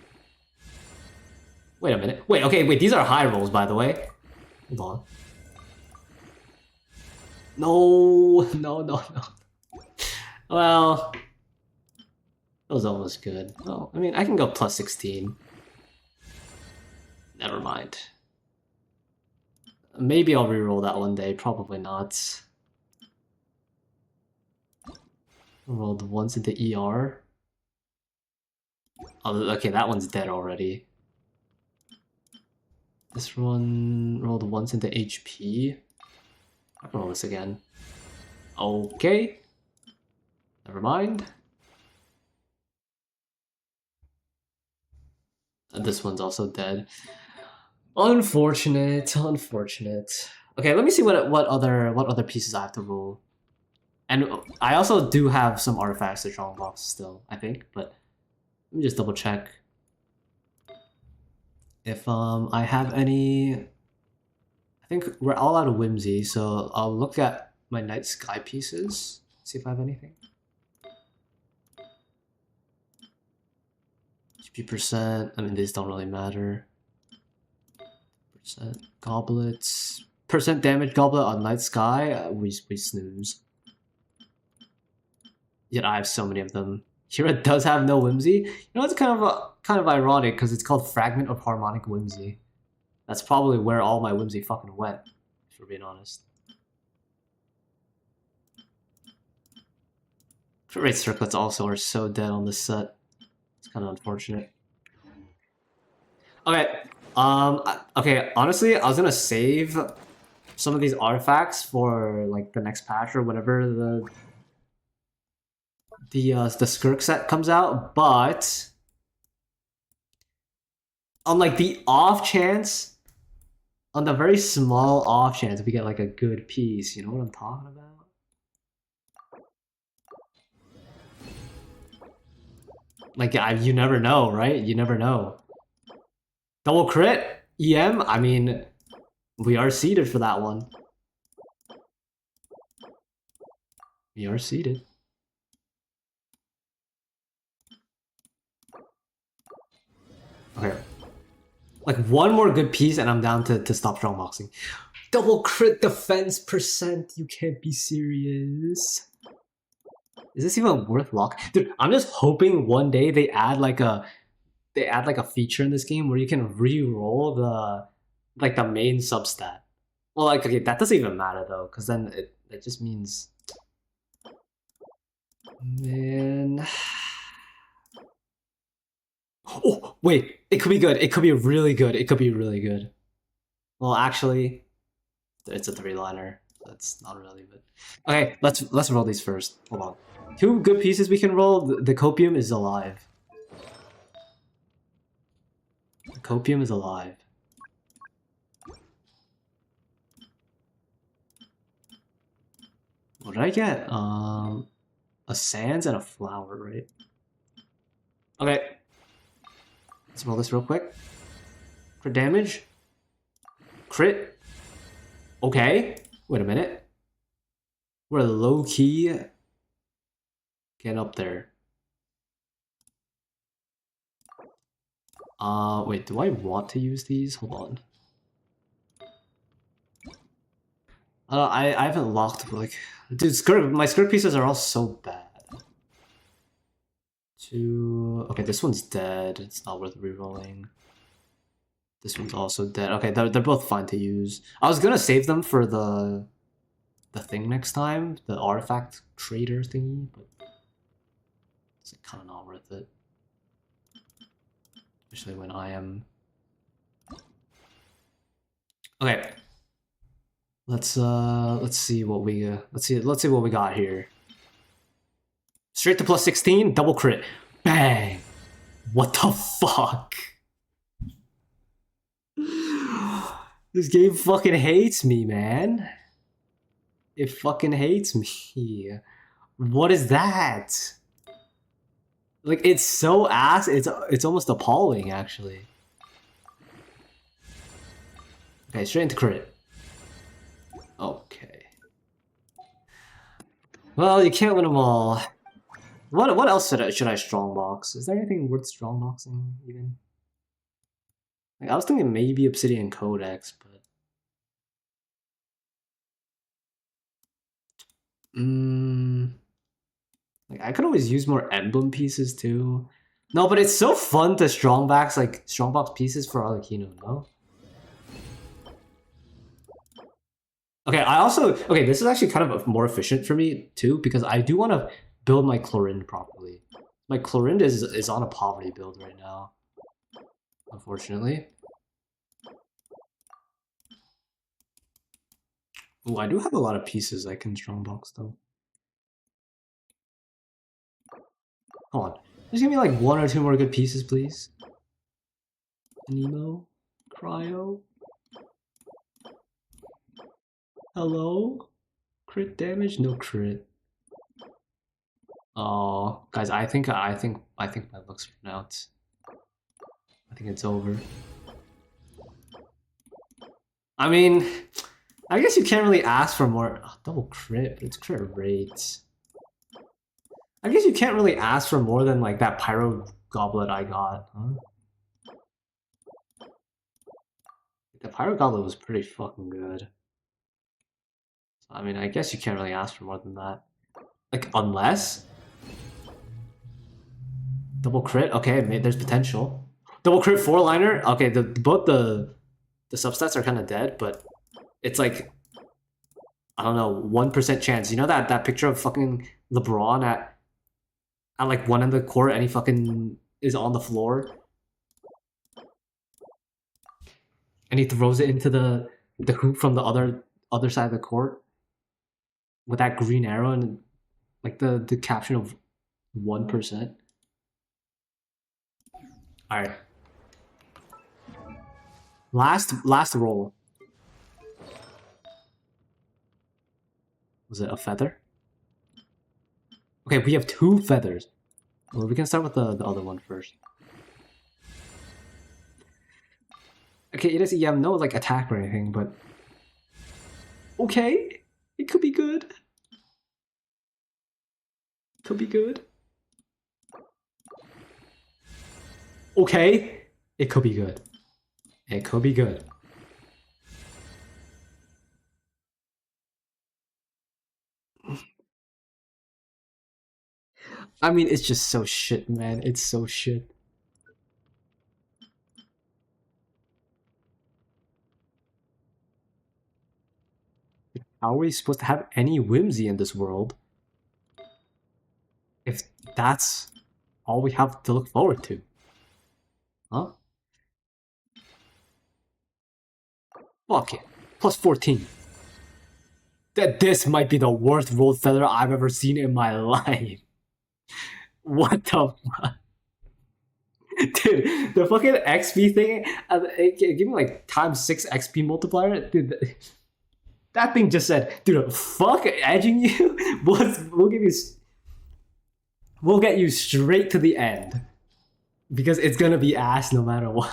[SPEAKER 1] Wait a minute. Wait, okay, wait, these are high rolls, by the way. Hold on. No. Well, that was almost good. Oh, I mean, I can go plus 16. Never mind. Maybe I'll reroll that one day. Probably not. Rolled once into ER. Oh, okay, that one's dead already. This one rolled once into HP. I'll roll this again. Okay. Never mind. And this one's also dead. Unfortunate. Okay, let me see what other pieces I have to roll. And I also do have some artifacts to strong box still, I think, but let me just double check if I have any. I think we're all out of whimsy, so I'll look at my night sky pieces, see if I have anything. HP%, I mean these don't really matter. Percent goblets. Percent damage goblet on night sky, we snooze. Yet I have so many of them. Hira does have no whimsy. You know, it's kind of ironic because it's called Fragment of Harmonic Whimsy. That's probably where all my whimsy fucking went, if we're being honest. Crit rate circlets also are so dead on this set. It's kind of unfortunate. Okay, okay. Honestly, I was gonna save some of these artifacts for like the next patch or whenever the Skirk set comes out, but On like the off chance, on the very small off chance we get like a good piece, you know what I'm talking about? Like, you never know, right? You never know. Double crit? EM? I mean, we are seeded for that one. We are seeded. Okay. Like, one more good piece and I'm down to stop strongboxing. Double crit defense percent? You can't be serious. Is this even worth lock? Dude, I'm just hoping one day they add like a feature in this game where you can re-roll the main substat. Well, like, okay, that doesn't even matter though, because then it just means, man. Oh wait, it could be good. It could be really good. It could be really good. Well, actually, it's a 3-liner. That's not really good. Okay, let's roll these first. Hold on. 2 good pieces we can roll. The copium is alive. The copium is alive. What did I get? A sands and a flower, right? Okay. Let's roll this real quick. Crit damage. Crit. Okay. Wait a minute. We're low key getting up there. Wait, do I want to use these? Hold on. I haven't locked, like, dude, my skirt pieces are all so bad. Okay, this one's dead. It's not worth rerolling. This one's also dead. Okay, they're both fine to use. I was gonna save them for the thing next time, the artifact trader thingy, but it's kind of not worth it. Especially when I am. Okay. Let's see what we let's see what we got here. Straight to plus 16, double crit. Bang! What the fuck? This game fucking hates me, man. It fucking hates me. What is that? Like, it's so ass, it's almost appalling, actually. Okay, straight into crit. Okay. Well, you can't win them all. What else should I strongbox? Is there anything worth strongboxing, even? Like, I was thinking maybe Obsidian Codex, but... Like, I could always use more emblem pieces, too. No, but it's so fun to strongbox pieces for Arlecchino, no? Okay, okay, this is actually kind of more efficient for me, too, because I do want to build my Chlorinde properly. My Chlorinde is on a poverty build right now, unfortunately. Ooh, I do have a lot of pieces I can strongbox, though. Hold on. Just give me like 1 or 2 more good pieces, please. Nemo? Cryo? Hello? Crit damage? No crit. Oh, guys, I think my luck's run out. I think it's over. I mean, I guess you can't really ask for more. Oh, double crit, but it's crit rate. I guess you can't really ask for more than like that pyro goblet I got, huh? The pyro goblet was pretty fucking good. So, I mean, I guess you can't really ask for more than that. Like, unless double crit. Okay, there's potential. Double crit 4-liner. Okay, both the substats are kind of dead, but it's like, I don't know, 1% chance. You know that picture of fucking LeBron at like one end of the court and he fucking is on the floor and he throws it into the hoop from the other side of the court with that green arrow and like the caption of 1%. All right. Last roll. Was it a feather? Okay, we have 2 feathers. Well, we can start with the other one first. Okay, it is EM, no like attack or anything, but okay, it could be good. Could be good. Okay, it could be good. It could be good. I mean, it's just so shit, man. It's so shit. How are we supposed to have any whimsy in this world if that's all we have to look forward to? Huh? Fuck it. Plus 14. That this might be the worst rolled feather I've ever seen in my life. What the fuck? Dude, the fucking XP thing, it gave me like times 6 XP multiplier. Dude, that thing just said, dude, fuck edging you. We'll give you. We'll get you straight to the end. Because it's gonna be ass no matter what.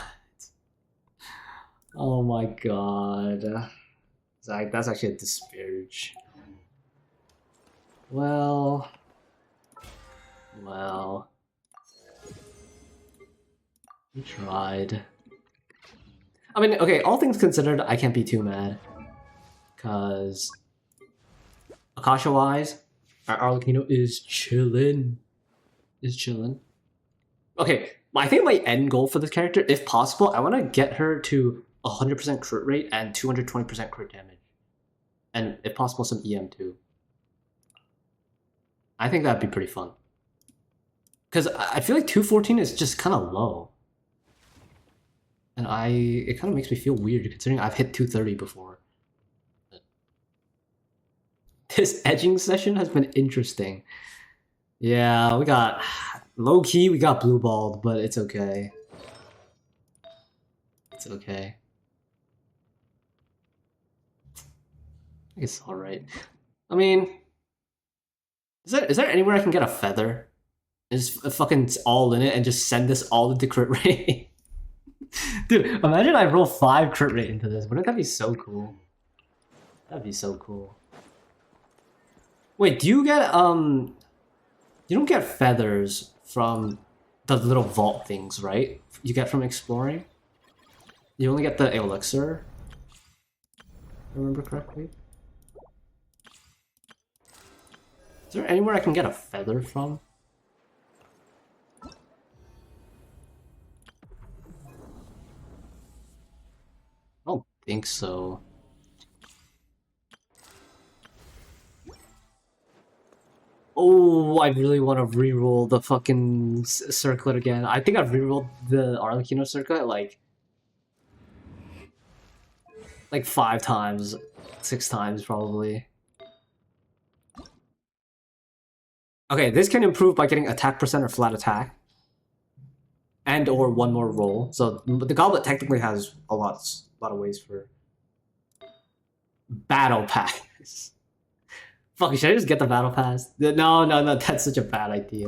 [SPEAKER 1] Oh my god. Zach, that's actually a disparage. Well. We tried. I mean, okay, all things considered, I can't be too mad. Because Akasha-wise, our Arlecchino is chillin'. Okay, I think my end goal for this character, if possible, I want to get her to 100% crit rate and 220% crit damage. And if possible, some EM too. I think that'd be pretty fun. Because I feel like 214 is just kind of low. And it kind of makes me feel weird considering I've hit 230 before. This edging session has been interesting. Yeah, we got... Low-key, we got blue-balled, but it's okay. It's okay. It's alright. I mean... Is there anywhere I can get a feather? Just fucking all in it and just send this all into crit rate? Dude, imagine I roll 5 crit rate into this. Wouldn't that be so cool? That'd be so cool. Wait, do you get, you don't get feathers from the little vault things, right? You get from exploring? You only get the elixir? If I remember correctly? Is there anywhere I can get a feather from? I don't think so. Oh, I really want to reroll the fucking circlet again. I think I've rerolled the Arlecchino circlet like 5 times, 6 times probably. Okay, this can improve by getting attack percent or flat attack. And or one more roll. So the goblet technically has a lot of ways for battle pass. Fuck, should I just get the battle pass? No, that's such a bad idea.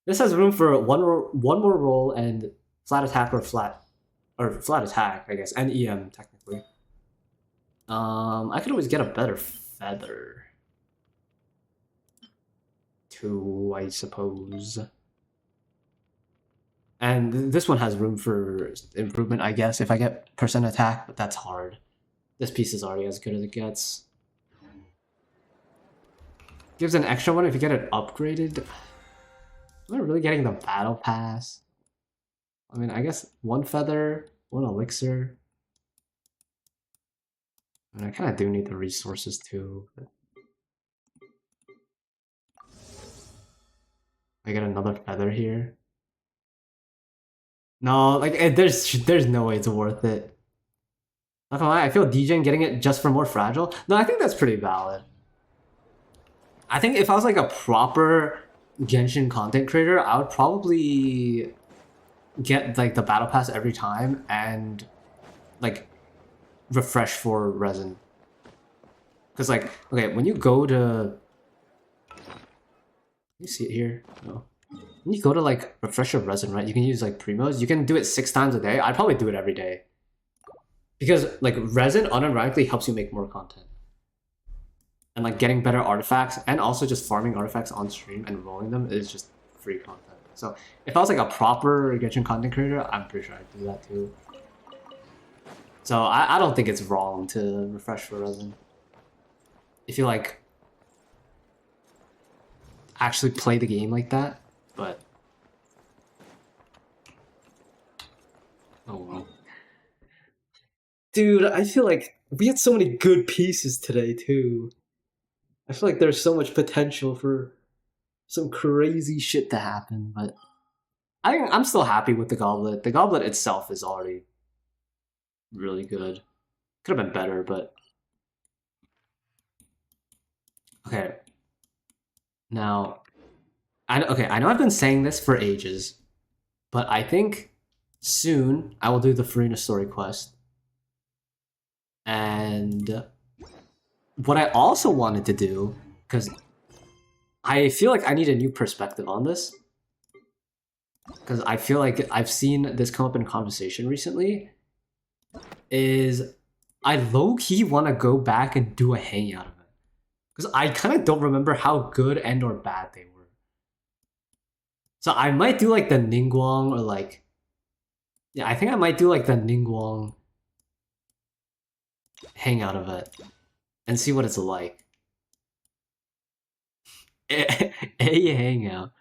[SPEAKER 1] This has room for one more roll and flat attack or flat attack, I guess, and EM technically. I could always get a better feather. 2, I suppose. And this one has room for improvement, I guess, if I get percent attack, but that's hard. This piece is already as good as it gets. Gives an extra one if you get it upgraded. Am I really getting the battle pass? I mean, I guess 1 feather, 1 elixir. And I kind of do need the resources too. But... I get another feather here. No, like there's no way it's worth it. Not gonna lie, I feel DJing getting it just for more fragile. No, I think that's pretty valid. I think if I was like a proper Genshin content creator, I would probably get like the battle pass every time and like refresh for resin. Because like, okay, when you go to, you see it here? No. When you go to like refresh your resin, right? You can use like primos. You can do it 6 times a day. I'd probably do it every day. Because like resin unironically helps you make more content. And like getting better artifacts and also just farming artifacts on stream and rolling them is just free content. So if I was like a proper Genshin content creator, I'm pretty sure I'd do that too. So I don't think it's wrong to refresh for resin. If you like actually play the game like that, but oh well. Dude, I feel like we had so many good pieces today too. I feel like there's so much potential for some crazy shit to happen, but I'm still happy with the goblet. The goblet itself is already really good. Could have been better, but okay. Now, I know I've been saying this for ages, but I think soon I will do the Farina story quest. And what I also wanted to do, because I feel like I need a new perspective on this, because I feel like I've seen this come up in conversation recently, is I low-key want to go back and do a hangout of it. Because I kind of don't remember how good and or bad they were. So I might do like the Ningguang or like... Yeah, I think I might do like the Ningguang hangout of it. And see what it's like. A hangout.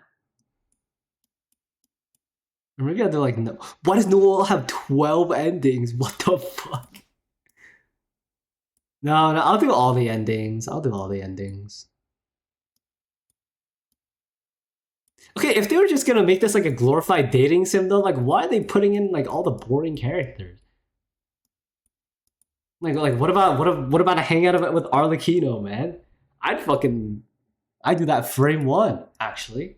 [SPEAKER 1] Or maybe I'll do like... No. Why does Noel have 12 endings? What the fuck? No, I'll do all the endings. I'll do all the endings. Okay, if they were just gonna make this like a glorified dating sim though, like why are they putting in like all the boring characters? Like what about a hangout of it with Arlecchino, man? I'd do that frame one, actually.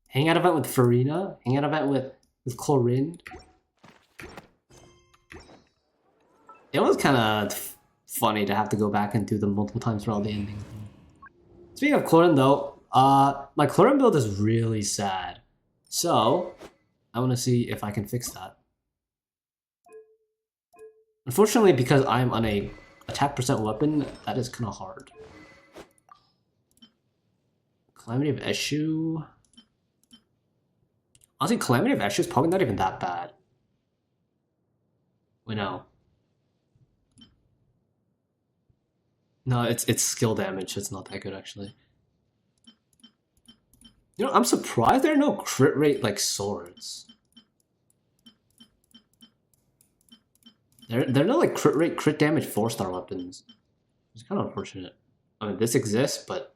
[SPEAKER 1] Hangout event with Farina, hangout event with Chlorine. It was kind of funny to have to go back and do them multiple times for all the endings. Speaking of Chlorine though, my Chlorine build is really sad. So, I want to see if I can fix that. Unfortunately, because I'm on a attack percent weapon, that is kind of hard. Calamity of Eshu. Honestly, Calamity of Eshu is probably not even that bad. Wait, no. No, it's skill damage. It's not that good, actually. You know, I'm surprised there are no crit rate like swords. There are no like crit rate, crit damage 4-star weapons. It's kind of unfortunate. I mean, this exists, but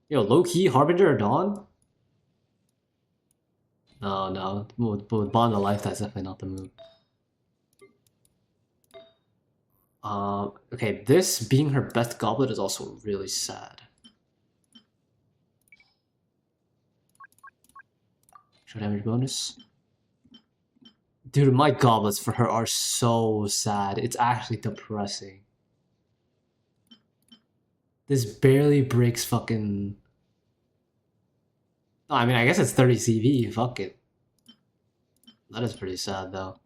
[SPEAKER 1] you know, low key Harbinger or Dawn. No, with Bond of Life, that's definitely not the move. Okay, this being her best goblet is also really sad. Show damage bonus. Dude, my goblets for her are so sad. It's actually depressing. This barely breaks fucking... Oh, I mean, I guess it's 30 CV. Fuck it. That is pretty sad, though.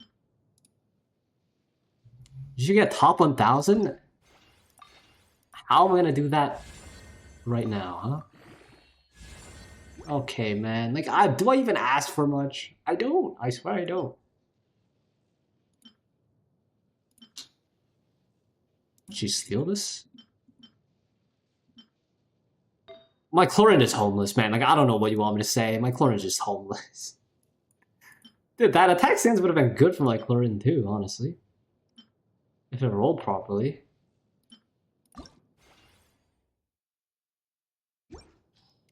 [SPEAKER 1] Did you get top 1000? How am I gonna do that right now, huh? Okay, man. Like, do I even ask for much? I don't. I swear I don't. Did she steal this? My Chlorine is homeless, man. Like, I don't know what you want me to say. My Chlorine is just homeless. Dude, that attack stance would have been good for my Chlorine too, honestly. If it rolled properly.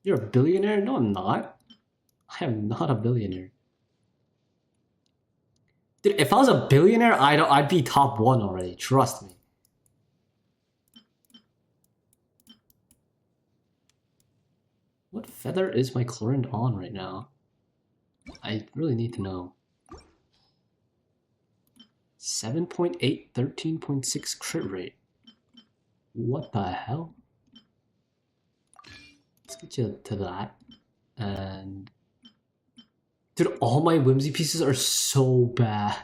[SPEAKER 1] You're a billionaire? No, I'm not. I am not a billionaire. Dude, if I was a billionaire, I'd be top 1 already. Trust me. What feather is my Chlorine on right now? I really need to know. 7.8, 13.6 crit rate. What the hell? Let's get you to that. And dude, all my whimsy pieces are so bad.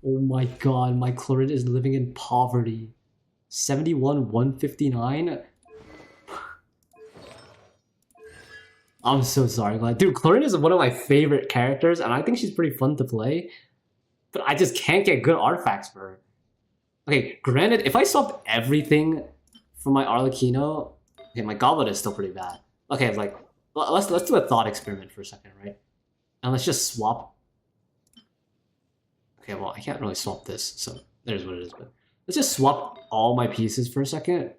[SPEAKER 1] Oh my god, my Chlorine is living in poverty. 71, 159. I'm so sorry, Glad. Dude, Chlorine is one of my favorite characters, and I think she's pretty fun to play. But I just can't get good artifacts for her. Okay, granted, if I swapped everything for my Arlecchino, okay, my Goblet is still pretty bad. Okay, like, let's do a thought experiment for a second, right? And let's just swap. Okay, well, I can't really swap this, so there's what it is. But let's just swap all my pieces for a second.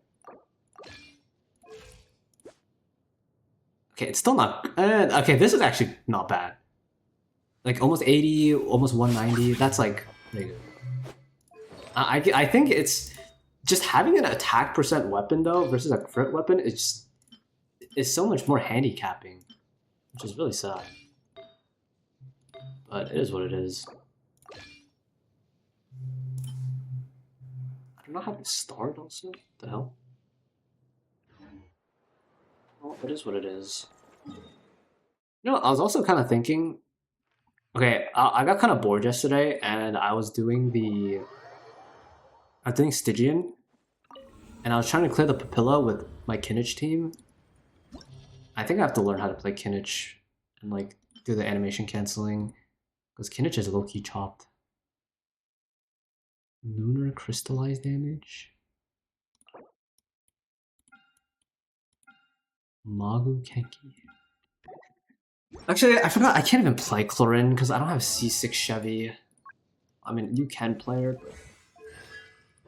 [SPEAKER 1] Okay, it's still not... okay, this is actually not bad. Like, almost 80, almost 190. That's, like, pretty good. I think it's... Just having an attack percent weapon, though, versus a crit weapon is so much more handicapping. Which is really sad. But it is what it is. I don't know how to start, also. What the hell? Well, it is what it is. You know, I was also kind of thinking... Okay, I got kind of bored yesterday, and I was doing Stygian, and I was trying to clear the Papilla with my Kinich team. I think I have to learn how to play Kinich and, like, do the animation canceling, because Kinich is low-key chopped. Lunar crystallized damage? Magu Kenki. Actually, I forgot I can't even play Chlorine because I don't have C6 Chevy. I mean, you can play her, but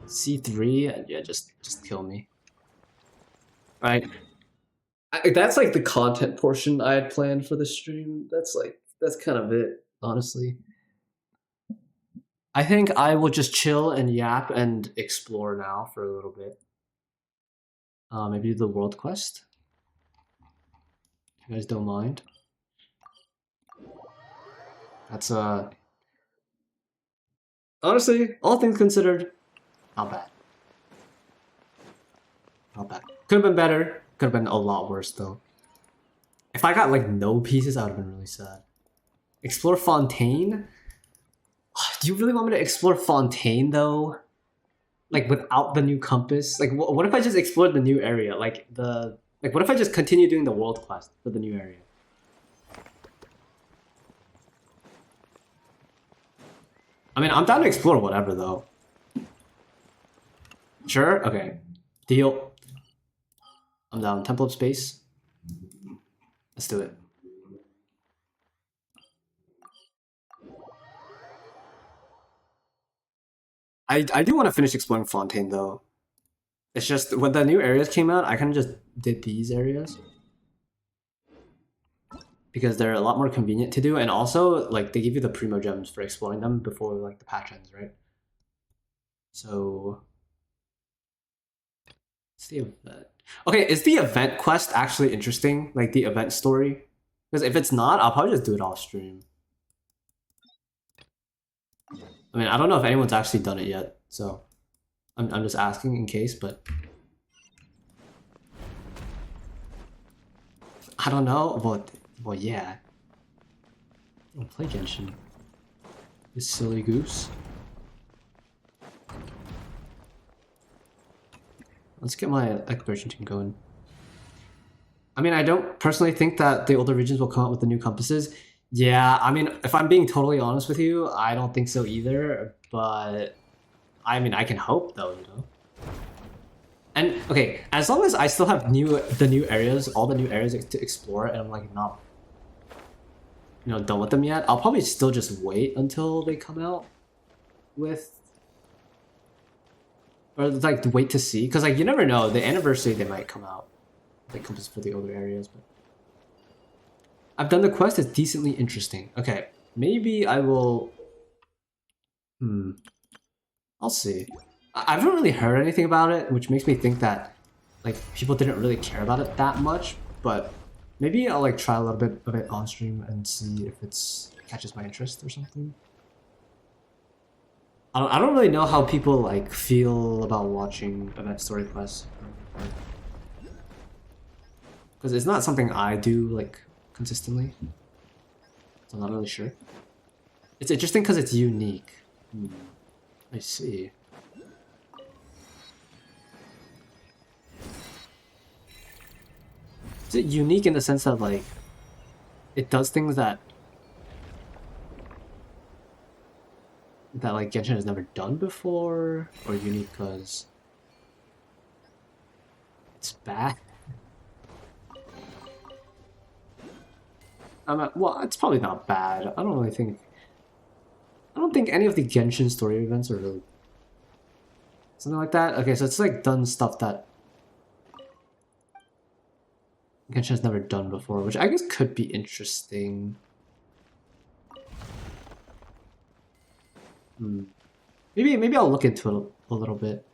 [SPEAKER 1] C3, yeah, just kill me. Right. That's like the content portion I had planned for the stream. That's kind of it, honestly. I think I will just chill and yap and explore now for a little bit. Maybe do the world quest. If you guys don't mind. That's honestly, all things considered, not bad. Not bad. Could have been better. Could have been a lot worse though. If I got like no pieces, I would have been really sad. Explore Fontaine? Do you really want me to explore Fontaine though? Like without the new compass? Like what if I just explored the new area? Like what if I just continue doing the world quest for the new area? I mean, I'm down to explore whatever though. Sure? Okay. Deal. I'm down. Temple of Space. Let's do it. I do want to finish exploring Fontaine though. It's just when the new areas came out, I kind of just did these areas because they're a lot more convenient to do, and also like they give you the primo gems for exploring them before like the patch ends, right? So it's the event. Okay, is the event quest actually interesting? Like the event story? Because if it's not, I'll probably just do it off stream. I mean, I don't know if anyone's actually done it yet, so I'm just asking in case, but I don't know. Well, yeah. I'll play Genshin. This silly goose. Let's get my exploration team going. I mean, I don't personally think that the older regions will come out with the new compasses. Yeah, I mean, if I'm being totally honest with you, I don't think so either, but I mean, I can hope though, you know? And okay, as long as I still have the new areas, all the new areas to explore, and I'm like not, you know, done with them yet, I'll probably still just wait until they come out with, or like wait to see, because like you never know, the anniversary they might come out, like compass for the older areas, but I've done the quest. It's decently interesting. Okay, maybe I will. I'll see. I haven't really heard anything about it, which makes me think that like people didn't really care about it that much. But maybe I'll like try a little bit of it on stream and see if it's catches my interest or something. I don't really know how people like feel about watching event story quests, because it's not something I do like consistently. So I'm not really sure. It's interesting because it's unique. I see. Is it unique in the sense that like it does things that like Genshin has never done before, or unique because it's bad? Well, it's probably not bad. I don't think any of the Genshin story events are really something like that. Okay, so it's like done stuff that Genshin has never done before, which I guess could be interesting. Maybe I'll look into it a little bit.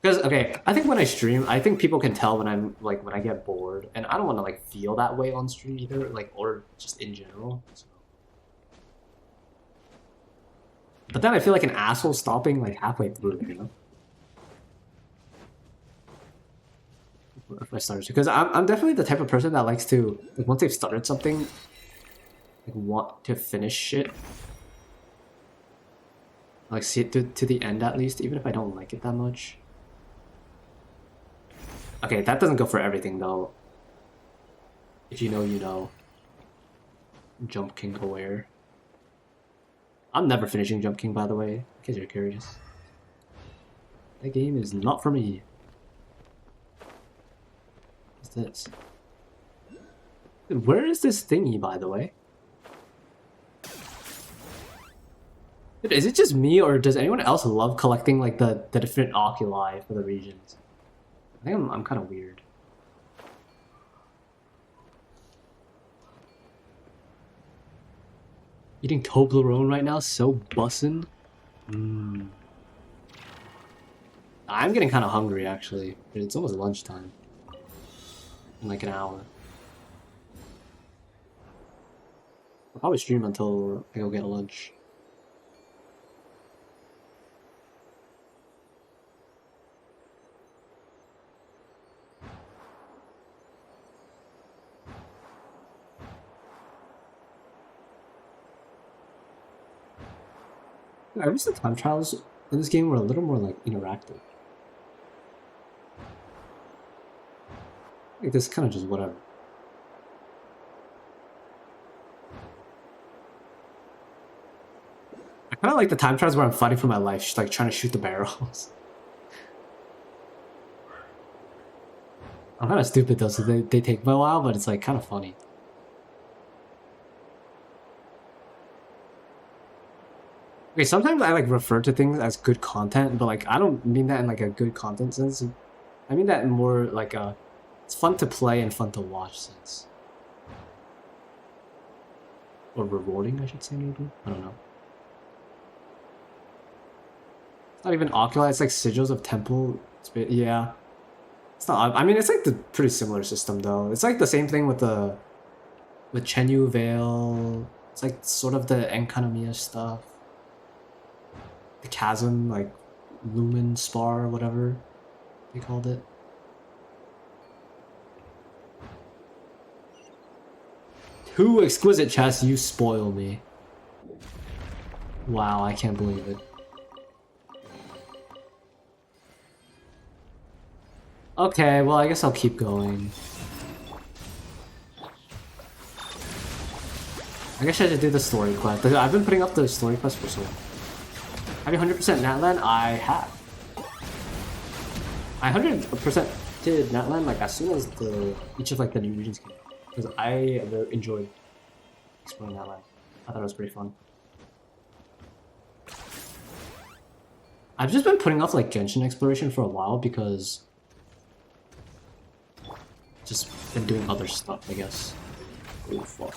[SPEAKER 1] Because okay, I think when I stream, I think people can tell when I'm like when I get bored, and I don't want to like feel that way on stream either, like or just in general. So. But then I feel like an asshole stopping like halfway through, you know. If I started, because I'm definitely the type of person that likes to like once they've started something, like want to finish it, like see it to the end at least, even if I don't like it that much. Okay, that doesn't go for everything though. If you know, you know. Jump King aware. I'm never finishing Jump King, by the way, in case you're curious. That game is not for me. What's this? Dude, where is this thingy, by the way? Dude, is it just me, or does anyone else love collecting like the different oculi for the regions? I think I'm kind of weird. Eating Toblerone right now, so bussin'. I'm getting kind of hungry actually. It's almost lunchtime. In like an hour. I'll probably stream until I go get lunch. I wish the time trials in this game were a little more like interactive. Like this kind of just whatever. I kind of like the time trials where I'm fighting for my life, just like trying to shoot the barrels. I'm kind of stupid though, so they take me a while, but it's like kind of funny. Okay, sometimes I like refer to things as good content, but like I don't mean that in like a good content sense. I mean that in more like a it's fun to play and fun to watch sense. Or rewarding, I should say, maybe? I don't know. It's not even oculi, it's like sigils of temple. Yeah. It's not, I mean, it's like the pretty similar system though. It's like the same thing with Chenyu Veil. It's like sort of the Enkanomiya stuff. The chasm, like lumen spar, whatever they called it. Too exquisite, chess, you spoil me. Wow, I can't believe it. Okay, well, I guess I'll keep going. I guess I should do the story quest. I've been putting up the story quest for so long. Have you 100% Natlan? I have. I 100% did Natlan like as soon as each of like the new regions came, because I really enjoyed exploring Natlan. I thought it was pretty fun. I've just been putting off like Genshin exploration for a while because just been doing other stuff, I guess. Oh fuck.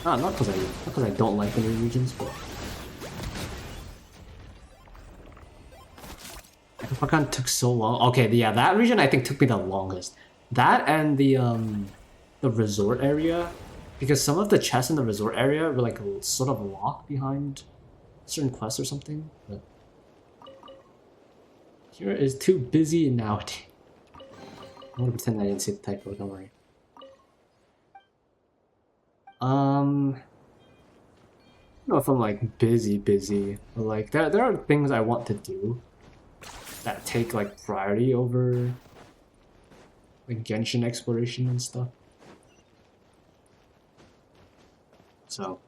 [SPEAKER 1] Not because I don't like the new regions, but Akasha took so long. Okay, yeah, that region I think took me the longest. That and the resort area Because some of the chests in the resort area were like sort of locked behind certain quests or something. But here is too busy now. I'm gonna pretend I didn't see the typo, don't worry. I don't know if I'm like busy, but like there are things I want to do that take like priority over like Genshin exploration and stuff. So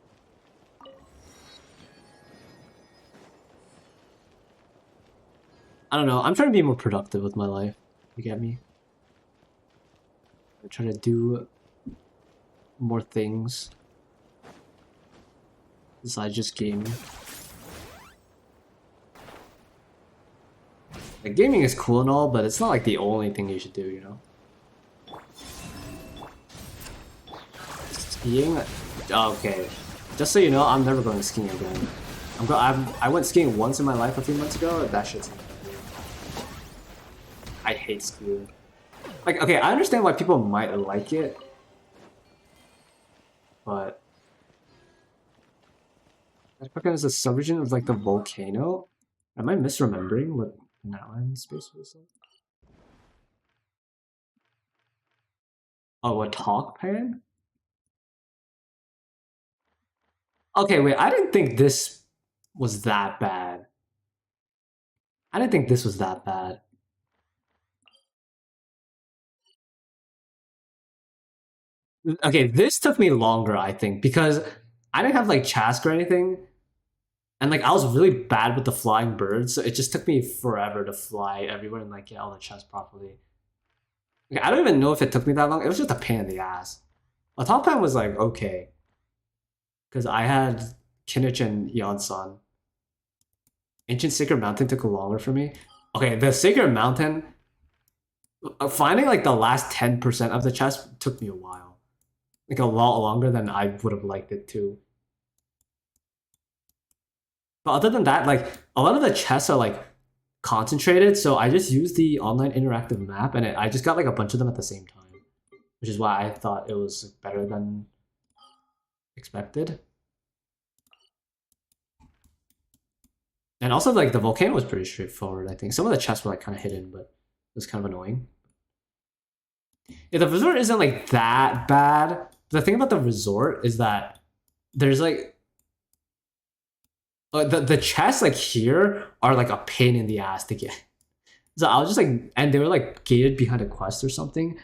[SPEAKER 1] I don't know. I'm trying to be more productive with my life. You get me? I'm trying to do more things besides just gaming. Like, gaming is cool and all, but it's not like the only thing you should do, you know? Skiing? Okay. Just so you know, I'm never going skiing again. I went skiing once in my life a few months ago, and that shit's not good. I hate skiing. Like, okay, I understand why people might like it, but that fucking is a subregion of like the volcano. Am I misremembering what Natlan space was like? Oh, a talk pan? Okay, wait, I didn't think this was that bad. I didn't think this was that bad. Okay, this took me longer, I think, because I didn't have like Chask or anything. And like I was really bad with the flying birds, so it just took me forever to fly everywhere and like get all the chests properly. Like, I don't even know if it took me that long. It was just a pain in the ass. A top pan was like okay, because I had Kinich and Yonsan. Ancient Sacred Mountain took longer for me. Okay, the Sacred Mountain, finding like the last 10% of the chest took me a while, like a lot longer than I would have liked it to. But other than that, like a lot of the chests are like concentrated, so I just used the online interactive map, and I just got like a bunch of them at the same time, which is why I thought it was better than expected. And also, like the volcano was pretty straightforward. I think some of the chests were like kind of hidden, but it was kind of annoying. Yeah, the resort isn't like that bad. The thing about the resort is that there's like the chests like here are like a pain in the ass to get. So I was just like, and they were like gated behind a quest or something.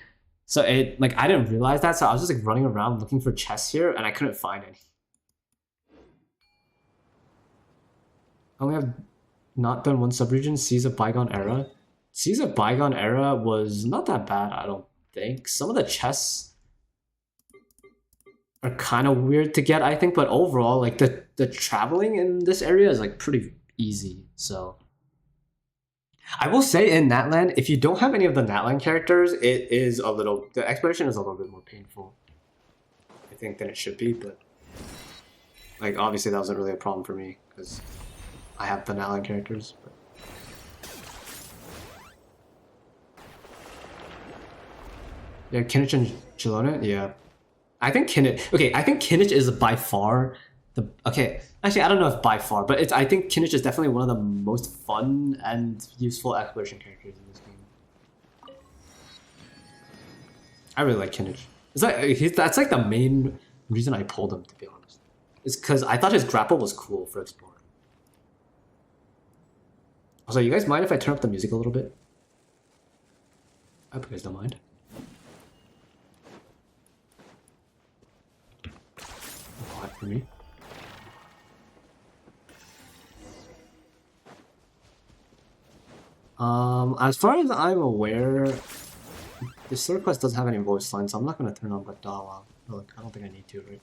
[SPEAKER 1] So it like I didn't realize that. So I was just like running around looking for chests here, and I couldn't find any. I only have not done one subregion. Seas of Bygone Era. Seas of Bygone Era was not that bad, I don't think. Some of the chests are kind of weird to get, I think, but overall, like the traveling in this area is like pretty easy. So I will say in Natland, if you don't have any of the Natland characters, it is a little the exploration is a little bit more painful, I think, than it should be. But like obviously that wasn't really a problem for me because I have the Natland characters. But yeah, Kinich and Chilona, yeah. I think Kinich. Okay, I think Kinich is by far the. Okay, actually, I don't know if by far, but it's. I think Kinich is definitely one of the most fun and useful exploration characters in this game. I really like Kinich. It's like that's like the main reason I pulled him, to be honest. It's because I thought his grapple was cool for exploring. Also, you guys mind if I turn up the music a little bit? I hope you guys don't mind. For me. As far as I'm aware, the sword quest doesn't have any voice lines, so I'm not going to turn on Gadala. Look, I don't think I need to, right?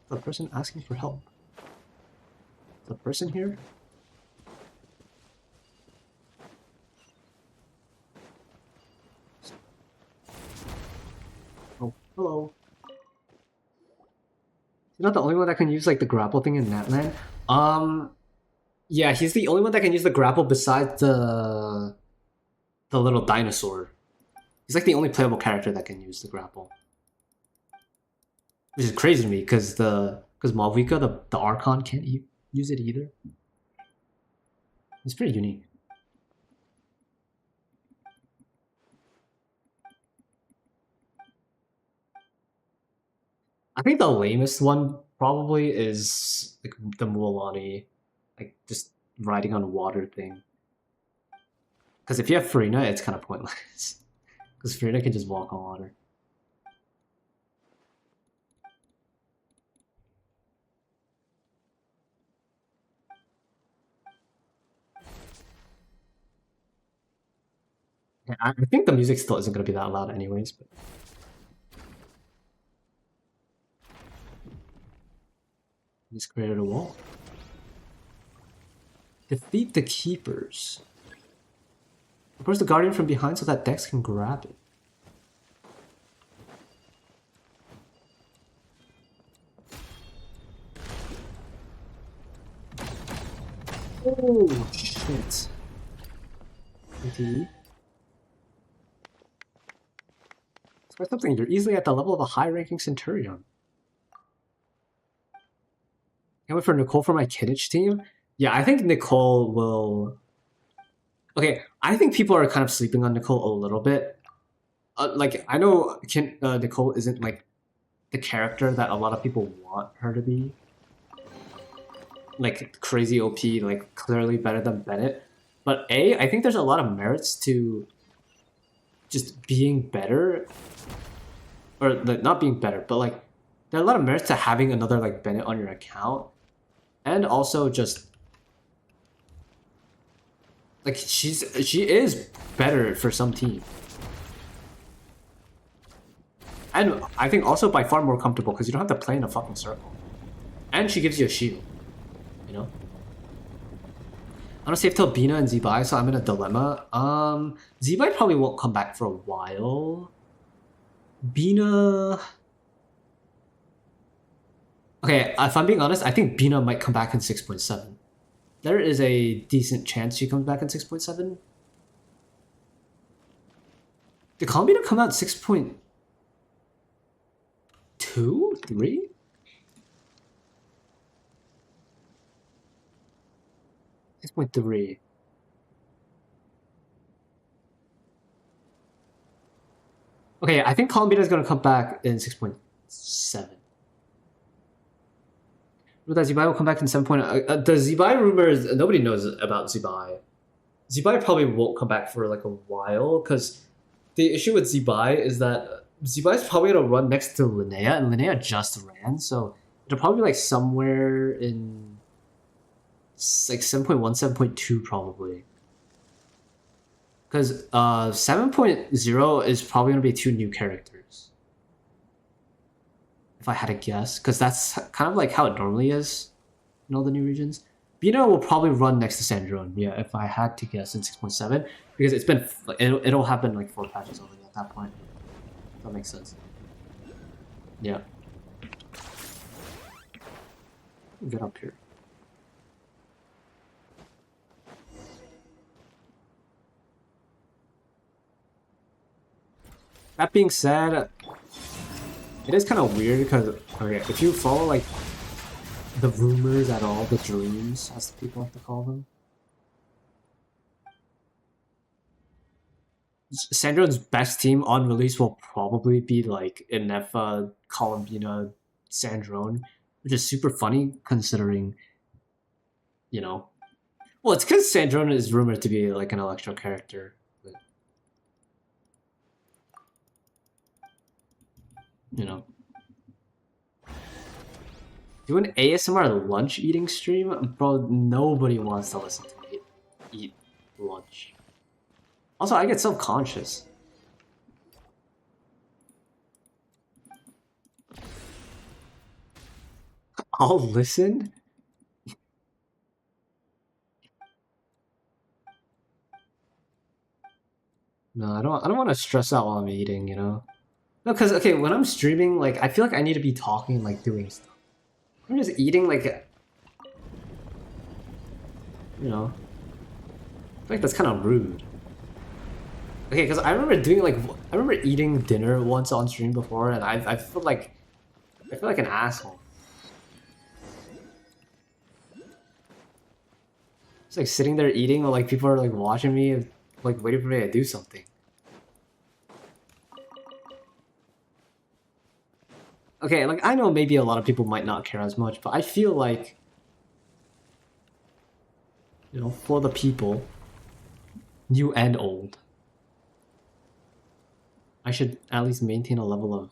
[SPEAKER 1] The person asking for help. The person here? Oh, hello. He's not the only one that can use like the grapple thing in Natland. Yeah, he's the only one that can use the grapple besides the little dinosaur. He's like the only playable character that can use the grapple. Which is crazy to me, because Malvika, the Archon, can't use it either. It's pretty unique. I think the lamest one probably is like the Mualani, like just riding on water thing. Because if you have Farina, it's kind of pointless. Because Farina can just walk on water. Yeah, I think the music still isn't going to be that loud anyways, but... Just created a wall. Defeat the keepers. Approach the guardian from behind so that Dex can grab it. Oh shit. Okay. Try something, you're easily at the level of a high-ranking Centurion. Can't wait for Nicole for my Kidditch team. Yeah, I think Nicole will... Okay, I think people are kind of sleeping on Nicole a little bit. Like, I know Nicole isn't, like, the character that a lot of people want her to be. Like, crazy OP, like, clearly better than Bennett. But I think there's a lot of merits to just being better. Or, like, not being better, but, like, there are a lot of merits to having another, like, Bennett on your account. And also just... Like, she is better for some team. And I think also by far more comfortable because you don't have to play in a fucking circle. And she gives you a shield. You know? I want to save till Bina and Zibai, so I'm in a dilemma. Zibai probably won't come back for a while. Bina... Okay, if I'm being honest, I think Bina might come back in 6.7. There is a decent chance she comes back in 6.7. Did Columbia come out 6.2? 3? .3. Okay, I think Columbia is going to come back in 6.7. But that Zibai will come back in 7.0. The Zibai rumors, nobody knows about Zibai. Zibai probably won't come back for like a while, because the issue with Zibai is that Zibai is probably going to run next to Linnea, and Linnea just ran, so it'll probably be like somewhere in like 7.1, 7.2 probably. Because 7.0 is probably going to be 2 new characters. If I had to guess, because that's kind of like how it normally is in all the new regions. Bina will probably run next to Sandrone, yeah, if I had to guess in 6.7, because it's been, it'll have been like 4 patches already at that point. That makes sense. Yeah. Get up here. That being said, it is kind of weird because, okay, if you follow like the rumors at all, the dreams, as people like to call them, Sandrone's best team on release will probably be like Inefa, Columbina, Sandrone, which is super funny considering, you know, well, it's because Sandrone is rumored to be like an Electro character. But, you know. Do an ASMR lunch eating stream? Bro, nobody wants to listen to me eat lunch. Also, I get self-conscious. I'll listen? No, I don't want to stress out while I'm eating, you know? No, because, okay, when I'm streaming, like, I feel like I need to be talking, like, doing stuff. I'm just eating, like, you know? I feel like that's kind of rude. Okay, because I remember doing, like, I remember eating dinner once on stream before, and I feel like an asshole. It's like sitting there eating, or like people are like watching me, like waiting for me to do something. Okay, like I know maybe a lot of people might not care as much, but I feel like, you know, for the people, new and old, I should at least maintain a level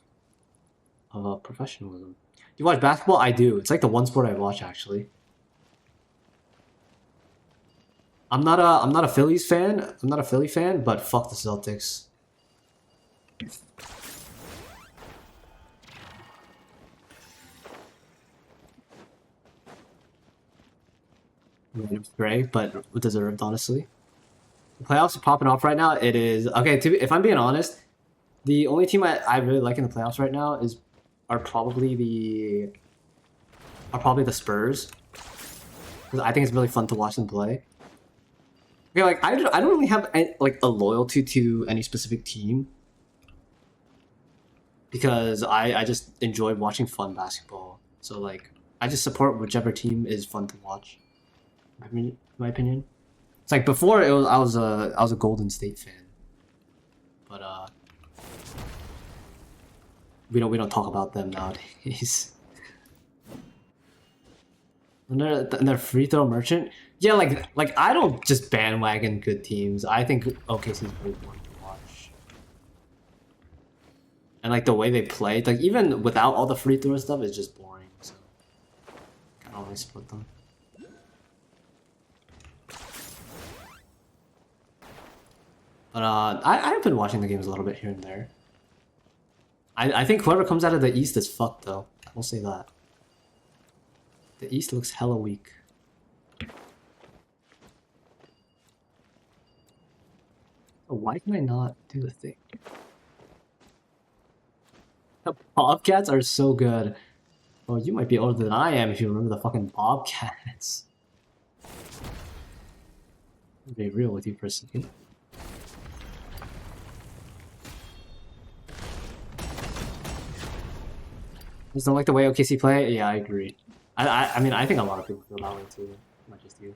[SPEAKER 1] of professionalism. Do you watch basketball? I do. It's like the one sport I watch actually. I'm not a Phillies fan. I'm not a Philly fan, but fuck the Celtics. Great, but deserved, honestly. The playoffs are popping off right now. It is okay. If I'm being honest, the only team I really like in the playoffs right now are probably the Spurs, because I think it's really fun to watch them play. Okay, like I don't really have like a loyalty to any specific team, because I just enjoy watching fun basketball. So like I just support whichever team is fun to watch. My opinion. It's like before I was a Golden State fan, but we don't talk about them nowadays. And they're free throw merchant. Yeah, like I don't just bandwagon good teams. I think OKC is really fun to watch, and like the way they play, like even without all the free throw stuff, is just boring. So I can always split them. But I've been watching the games a little bit here and there. I think whoever comes out of the East is fucked though. I will say that. The East looks hella weak. Oh, why can I not do the thing? The Bobcats are so good. Oh, you might be older than I am if you remember the fucking Bobcats. I'll be real with you for a second. Just don't like the way OKC play? Yeah, I agree. I mean, I think a lot of people feel that way too, not just you.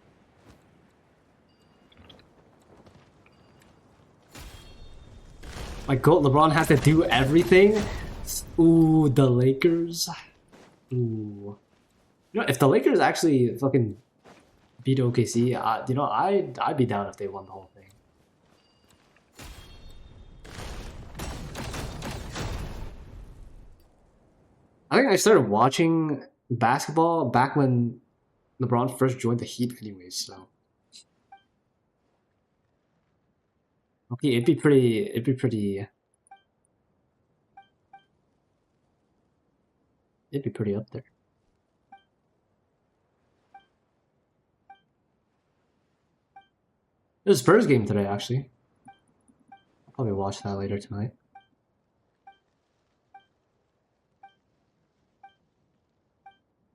[SPEAKER 1] Like, LeBron has to do everything? Ooh, the Lakers? Ooh. You know, if the Lakers actually fucking beat OKC, you know, I'd be down if they won the whole thing. I think I started watching basketball back when LeBron first joined the Heat anyways, so. Okay, it'd be pretty it'd be pretty up there. There's a Spurs game today, actually. I'll probably watch that later tonight.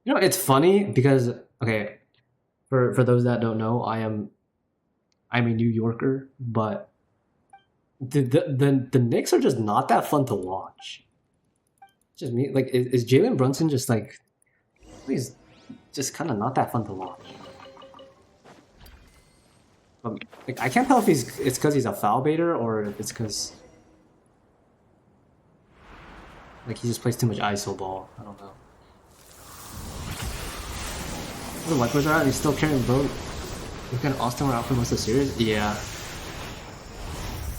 [SPEAKER 1] You know, it's funny because, okay, for those that don't know, I'm a New Yorker, but the Knicks are just not that fun to watch. Just me, like, is Jalen Brunson just like, he's just kind of not that fun to watch. Like, I can't tell if it's because he's a foul baiter or if it's because like he just plays too much ISO ball. I don't know. The Wipers are out. He's still carrying the boat. Look at Austin were out for most of the series. Yeah.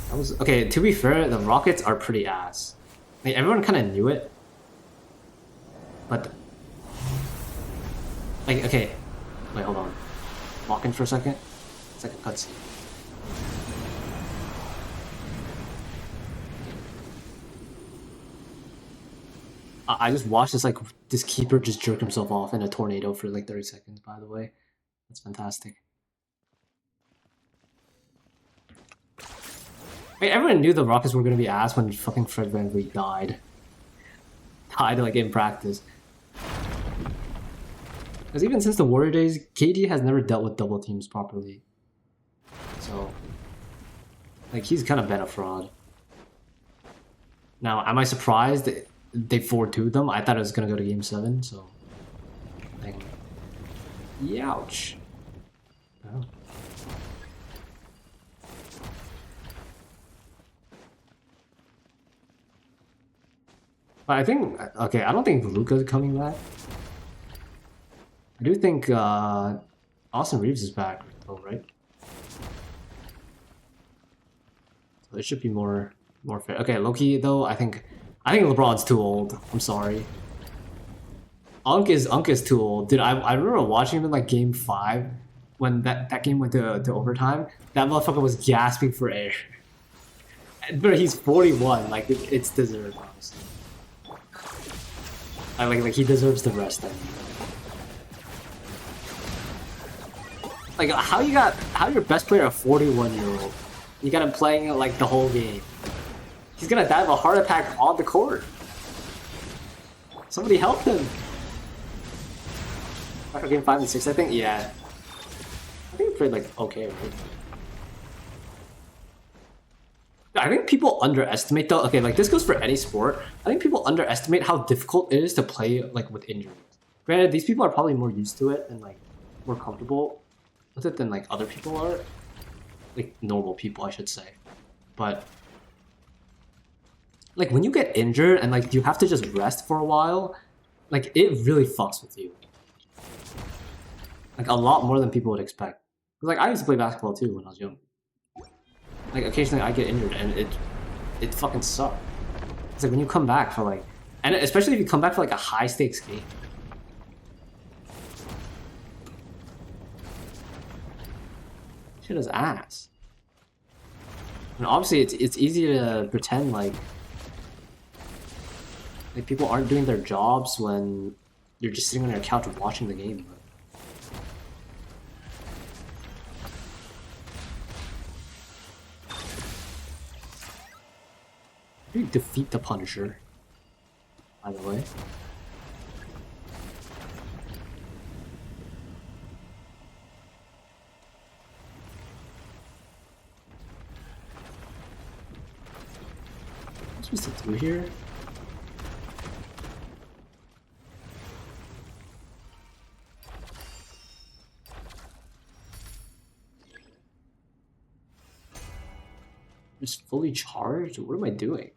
[SPEAKER 1] That was okay. To be fair, the Rockets are pretty ass. Like, everyone kind of knew it, but like, okay, wait, hold on. Walk in for a second. It's like a cutscene. I just watched this keeper just jerk himself off in a tornado for like 30 seconds, by the way. That's fantastic. Wait, everyone knew the Rockets were gonna be ass when fucking Fred VanVleet died. Died like in practice. Because even since the Warrior days, KD has never dealt with double teams properly. So, like, he's kind of been a fraud. Now, am I surprised that they 4-2'd them? I thought it was gonna go to game 7, so. Like, youch. Oh. But I think, okay, I don't think Luca's coming back. I do think Austin Reeves is back, though, right? So it should be more fair. Okay, Loki though, I think LeBron's too old. I'm sorry. Unk is too old. Dude, I remember watching him in like game 5 when that game went to overtime. That motherfucker was gasping for air. But he's 41, like it's deserved, honestly. Like he deserves the rest. I mean. Like how your best player a 41-year-old? You got him playing like the whole game. He's gonna die of a heart attack on the court. Somebody help him. After game 5 and 6, I think, yeah. I think he played like okay, right? I think people underestimate though. Okay, like this goes for any sport. I think people underestimate how difficult it is to play like with injuries. Granted, these people are probably more used to it and like more comfortable with it than like other people are. Like normal people, I should say. But like when you get injured and like you have to just rest for a while, like it really fucks with you. Like a lot more than people would expect. Like I used to play basketball too when I was young. Like occasionally I get injured and it fucking sucks. It's like when you come back for like, and especially if you come back for like a high stakes game. Shit is ass. And obviously it's easy to pretend like people aren't doing their jobs when you're just sitting on your couch watching the game. You defeat the Punisher, by the way. What's I'm supposed to do here? Just fully charged? What am I doing?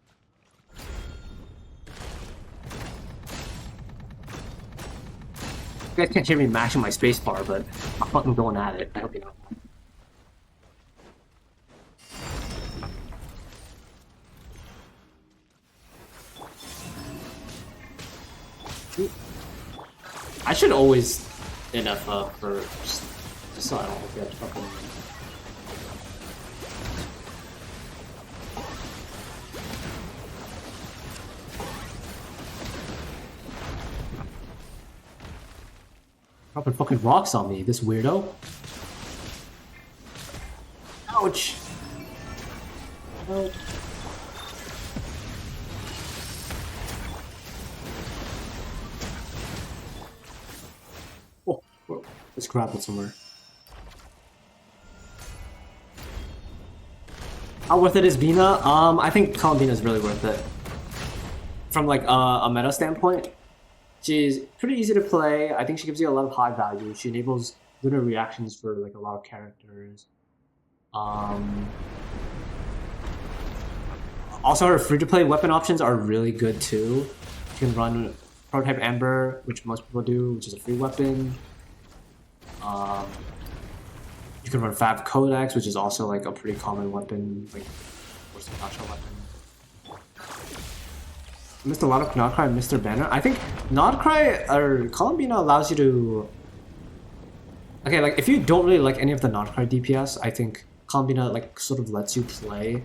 [SPEAKER 1] You guys can't hear me mashing my spacebar, but I'm fucking going at it. I hope you know. I should always NF up for just so I don't get fucking. Dropping fucking rocks on me, this weirdo. Ouch! Help. Oh, whoa. Let's grapple somewhere. How worth it is Vina? I think Columbina is really worth it. From like a meta standpoint. She's pretty easy to play. I think she gives you a lot of high value. She enables lunar reactions for like a lot of characters. Also, her free-to-play weapon options are really good too. You can run Prototype Amber, which most people do, which is a free weapon. You can run Fab Codex, which is also like a pretty common weapon, like force Akasha weapon. Missed a lot of Nodcry and Mr. Banner. I think Nodcry or Columbina allows you to. Okay, like if you don't really like any of the Nodcry DPS, I think Columbina like sort of lets you play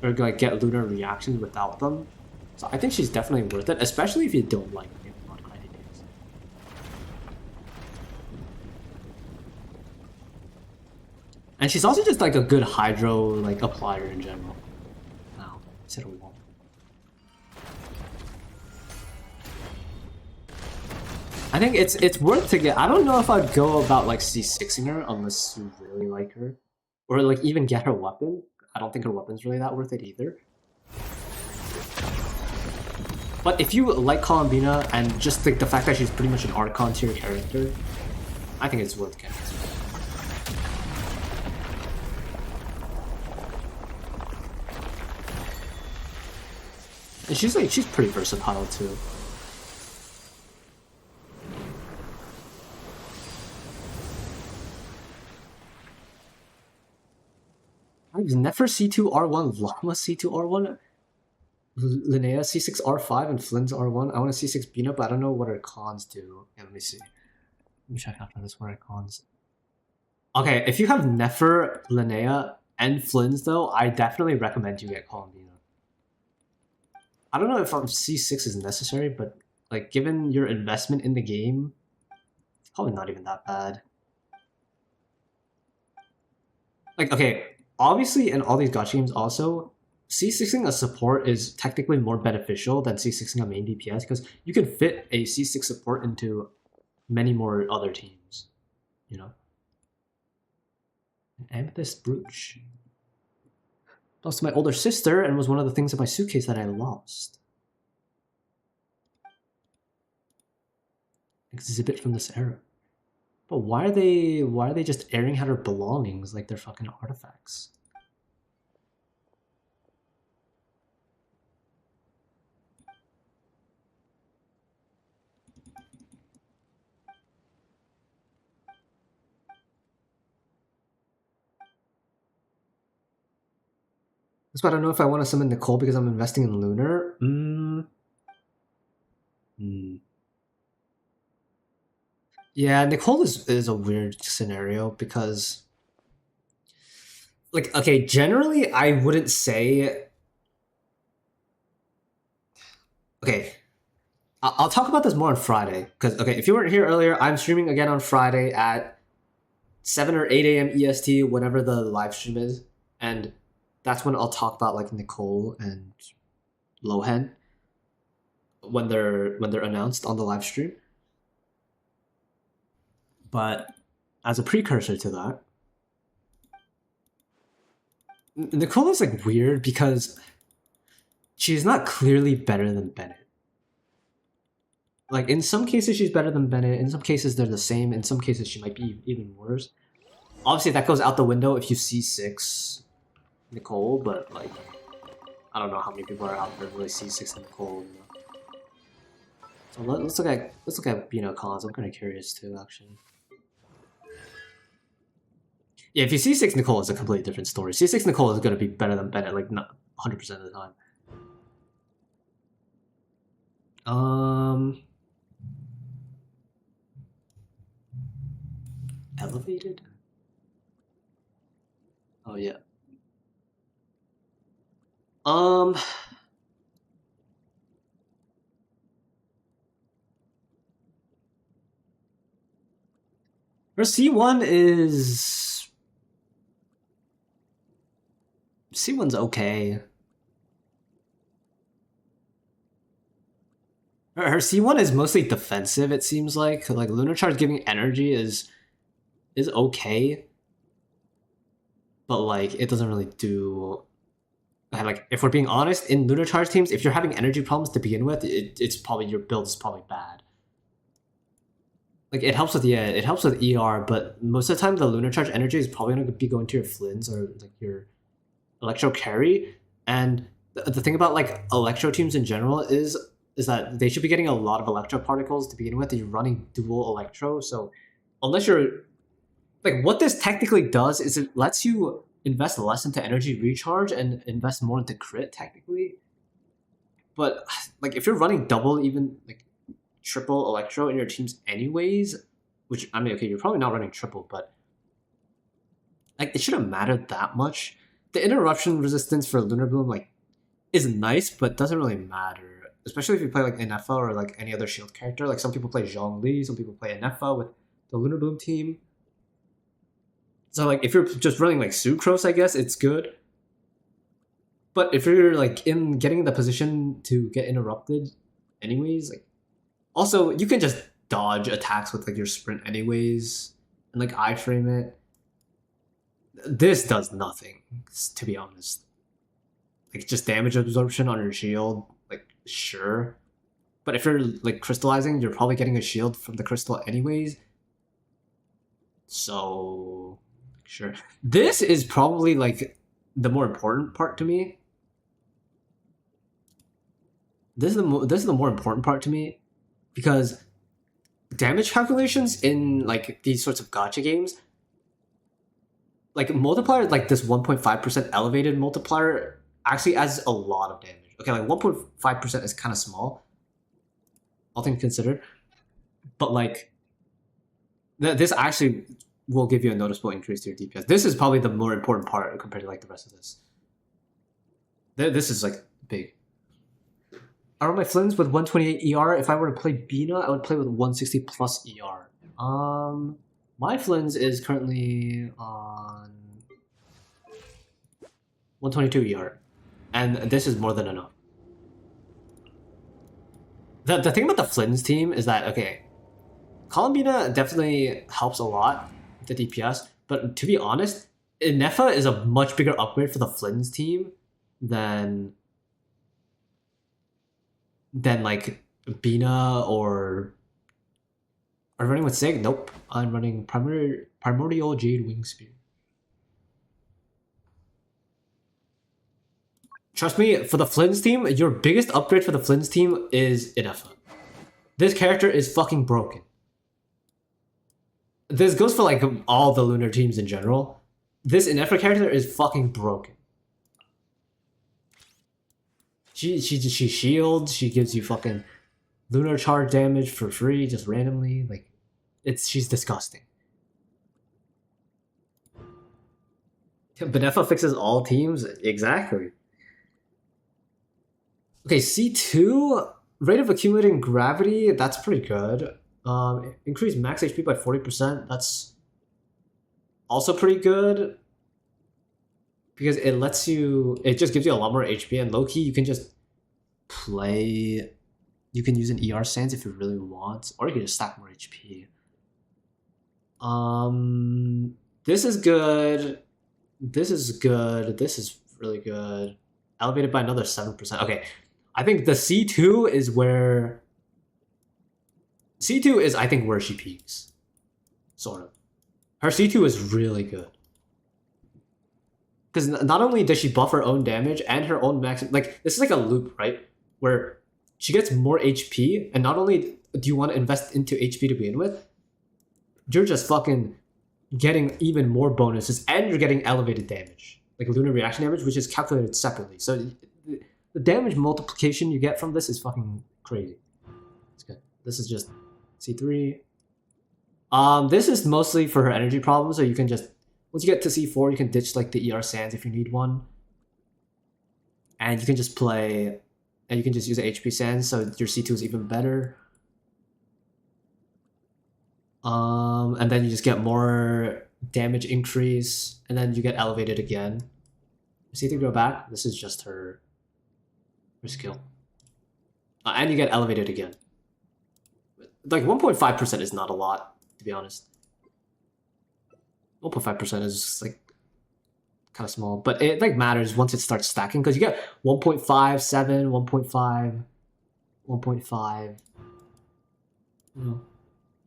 [SPEAKER 1] or like get lunar reactions without them. So I think she's definitely worth it, especially if you don't like any of the Nodcry DPS. And she's also just like a good hydro like applier in general. Wow, instead of wall. I think it's worth to get. I don't know if I'd go about like C6ing her unless you really like her, or like even get her weapon. I don't think her weapon's really that worth it either. But if you like Columbina and just like the fact that she's pretty much an Archon tier character, I think it's worth getting. And she's pretty versatile too. Nefer C2R1, Llama C2R1, Linnea C6R5, and Flynn's R1. I want to C6 Bina, but I don't know what her cons do. Yeah, let me see. Let me check after this what her cons. Okay, if you have Nefer, Linnea, and Flynn's though, I definitely recommend you get Columbina. I don't know if C6 is necessary, but like given your investment in the game, it's probably not even that bad. Like, okay, obviously in all these gacha games also, C6ing a support is technically more beneficial than C6ing a main DPS because you can fit a C6 support into many more other teams, you know? Amethyst Brooch. Lost to my older sister and was one of the things in my suitcase that I lost. Exhibit from this era. But why are they just airing out her belongings like they're fucking artifacts? That's why I don't know if I want to summon Nicole because I'm investing in Lunar. Yeah, Nicole is a weird scenario because, like, okay, generally I wouldn't say. Okay, I'll talk about this more on Friday because, okay, if you weren't here earlier, I'm streaming again on Friday at 7 or 8 a.m. EST, whenever the live stream is, and that's when I'll talk about like Nicole and Lohan when they're announced on the live stream. But as a precursor to that, Nicole is like weird because she's not clearly better than Bennett. Like in some cases she's better than Bennett, in some cases they're the same, in some cases she might be even worse. Obviously that goes out the window if you C6 Nicole, but like I don't know how many people are out there really C6 Nicole. You know? So let's look at cons. I'm kind of curious too, actually. Yeah, if you C6 Nicole, it's a completely different story. C6 Nicole is going to be better than Bennett, like not 100% of the time. Elevated? Oh yeah. Her C1 is... C1's okay. Her C1 is mostly defensive, it seems like. Like, Lunar Charge giving energy is okay. But, like, it doesn't really do... Like, if we're being honest, in Lunar Charge teams, if you're having energy problems to begin with, it's probably... Your build is probably bad. Like, it helps with ER, but most of the time, the Lunar Charge energy is probably going to be going to your Flynn's or, like, your Electro carry. And the thing about, like, Electro teams in general is that they should be getting a lot of Electro particles to begin with. You're running dual Electro, so unless you're... Like, what this technically does is it lets you invest less into energy recharge and invest more into crit, technically. But, like, if you're running double, even, like, triple Electro in your teams anyways, which, I mean, okay, you're probably not running triple, but, like, it shouldn't matter that much. The interruption resistance for Lunar Bloom, like, is nice, but doesn't really matter. Especially if you play, like, Inefa or, like, any other shield character. Like, some people play Zhongli, some people play Inefa with the Lunar Bloom team. So, like, if you're just running, like, Sucrose, I guess, it's good. But if you're, like, in getting the position to get interrupted anyways, like... Also, you can just dodge attacks with, like, your sprint anyways, and, like, iframe it. This does nothing, to be honest. Like, just damage absorption on your shield, like, sure. But if you're like crystallizing, you're probably getting a shield from the crystal anyways. So sure. This is probably like the more important part to me. This is the more important part to me because damage calculations in like these sorts of gacha games, like multiplier, like this 1.5% elevated multiplier actually adds a lot of damage. Okay, like 1.5% is kind of small, all things considered, but like this actually will give you a noticeable increase to your DPS. This is probably the more important part compared to like the rest of this. This is like big. Are my Flins with 128 ER? If I were to play Bina, I would play with 160 plus ER. My Flins is currently on 122 ER, and this is more than enough. The thing about the Flins team is that, okay, Columbina definitely helps a lot with the DPS, but to be honest, Inefa is a much bigger upgrade for the Flins team than like Bina or... Are you running with Sig? Nope. I'm running Primordial Jade Wing Spear. Trust me, for the Flins team, your biggest upgrade for the Flins team is Inefa. This character is fucking broken. This goes for like all the lunar teams in general. This Inefa character is fucking broken. She shields, she gives you fucking lunar charge damage for free, just randomly. Like, she's disgusting. Benefa fixes all teams? Exactly. Okay, C2, rate of accumulating gravity, that's pretty good. Increase max HP by 40%, that's also pretty good. Because it lets you, it just gives you a lot more HP, and low-key you can just play, you can use an ER Sands if you really want, or you can just stack more HP. This is good. This is good. This is really good. Elevated by another 7%. Okay, I think the C2 is where... C2 is, I think, where she peaks. Sort of. Her C2 is really good. Because not only does she buff her own damage and her own max... Like, this is like a loop, right? Where she gets more HP, and not only do you want to invest into HP to begin with, you're just fucking getting even more bonuses, and you're getting elevated damage. Like lunar reaction damage, which is calculated separately. So the damage multiplication you get from this is fucking crazy. It's good. This is just C3. This is mostly for her energy problems, so you can just... Once you get to C4, you can ditch like the ER Sands if you need one. And you can just play... And you can just use the HP Sands, so your C2 is even better. And then you just get more damage increase, and then you get elevated again. C3 go back, this is just her skill. And you get elevated again. Like 1.5% is not a lot, to be honest. 1.5% is just like kind of small, but it like matters once it starts stacking, because you get 1.5, 7, 1.5, 1.5.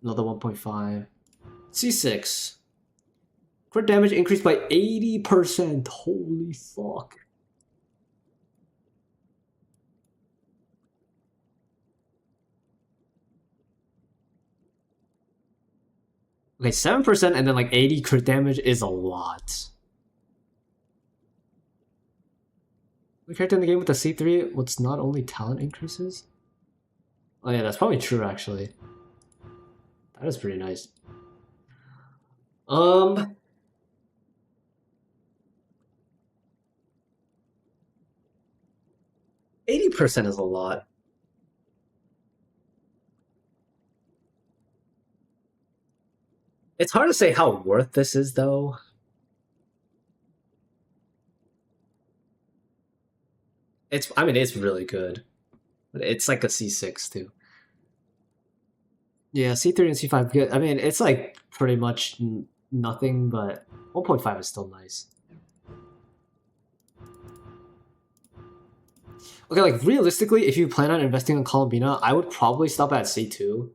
[SPEAKER 1] Another 1.5. C6. Crit damage increased by 80%. Holy fuck. Okay, 7% and then like 80 crit damage is a lot. The character in the game with the C3, what's not only talent increases? Oh yeah, that's probably true actually. That is pretty nice. 80% is a lot. It's hard to say how worth this is, though. I mean, it's really good. But it's like a C6, too. Yeah, C3 and C5 good. I mean, it's like pretty much nothing, but 1.5 is still nice. Okay, like realistically, if you plan on investing in Columbina, I would probably stop at C2.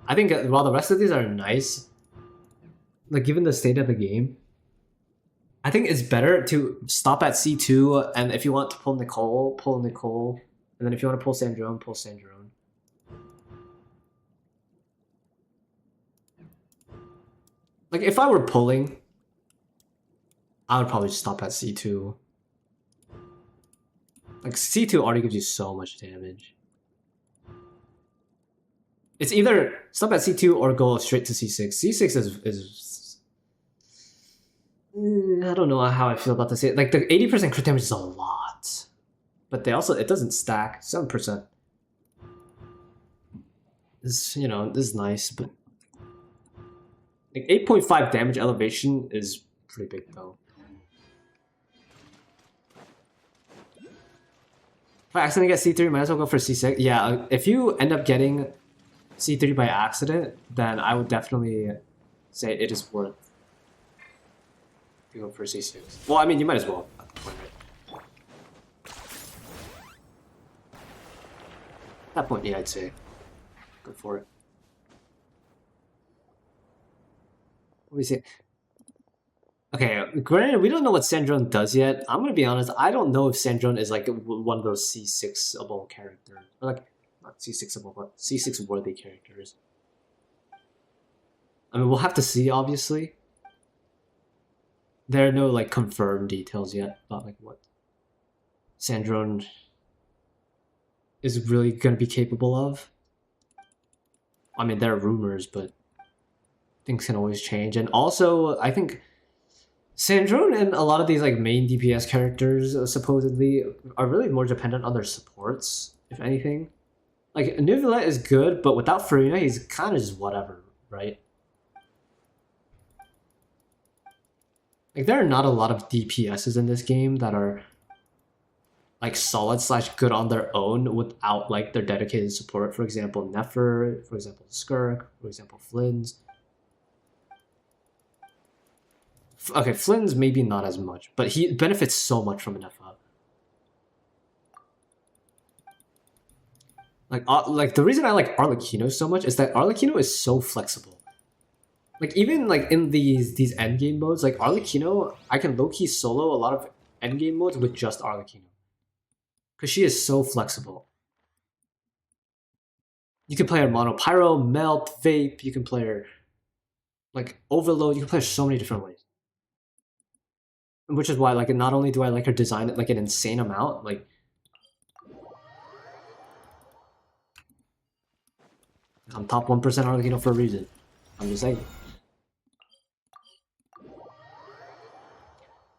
[SPEAKER 1] I think while the rest of these are nice, like given the state of the game, I think it's better to stop at C2, and if you want to pull Nicole, and then if you want to pull Sandrone, pull Sandrone. Like if I were pulling, I would probably stop at C2. Like C2 already gives you so much damage. It's either stop at C2 or go straight to C6. C6 is I don't know how I feel about this. Like the 80% crit damage is a lot, but it doesn't stack. 7%. This this is nice, but like 8.5 damage elevation is pretty big though. If I accidentally get C3, might as well go for C6. Yeah, if you end up getting C3 by accident, then I would definitely say it is worth to go for C6. Well, I mean, you might as well at the point, right? At that point, yeah, I'd say go for it. Let me see. Okay, granted, we don't know what Sandrone does yet. I'm gonna be honest, I don't know if Sandrone is like one of those C6-able characters. Or like, not C6-able, but C6-worthy characters. I mean, we'll have to see, obviously. There are no like confirmed details yet about like what Sandrone is really gonna be capable of. I mean, there are rumors, but things can always change. And also, I think Sandrone and a lot of these like main DPS characters supposedly are really more dependent on their supports, if anything. Like Nuvula is good, but without Farina, he's kind of just whatever, right? Like there are not a lot of DPSs in this game that are like solid / good on their own without like their dedicated support. For example, Nefer, for example, Skirk, for example, Flynn's. Okay, Flynn's maybe not as much, but he benefits so much from an FF. Like the reason I like Arlecchino so much is that Arlecchino is so flexible. Like even like in these endgame modes, like Arlecchino, I can low-key solo a lot of endgame modes with just Arlecchino. Because she is so flexible. You can play her Mono Pyro, Melt, Vape, you can play her like Overload, you can play her so many different ways. Which is why, like, not only do I like her design like an insane amount, like I'm top 1% Arlecchino for a reason. I'm just saying.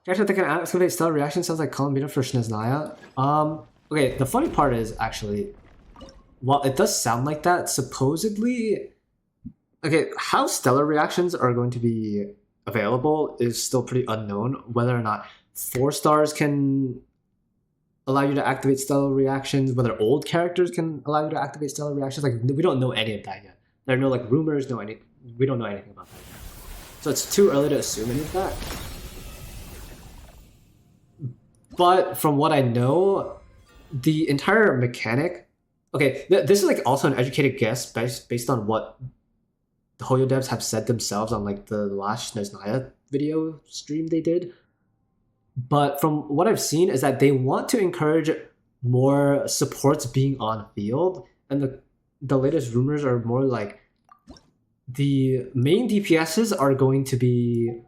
[SPEAKER 1] Actually, they can activate stellar reaction sounds like Columbina for Sneznaya. Okay, the funny part is actually, while it does sound like that, supposedly, okay, how stellar reactions are going to be available is still pretty unknown. Whether or not 4 stars can allow you to activate stellar reactions, whether old characters can allow you to activate stellar reactions, like we don't know any of that yet. There are no like rumors, we don't know anything about that yet. So it's too early to assume any of that. But from what I know, the entire mechanic, okay, this is like also an educated guess based on what the Hoyo devs have said themselves on like the last Sneznaya video stream they did. But from what I've seen is that they want to encourage more supports being on field, and the latest rumors are more like the main DPSs are going to be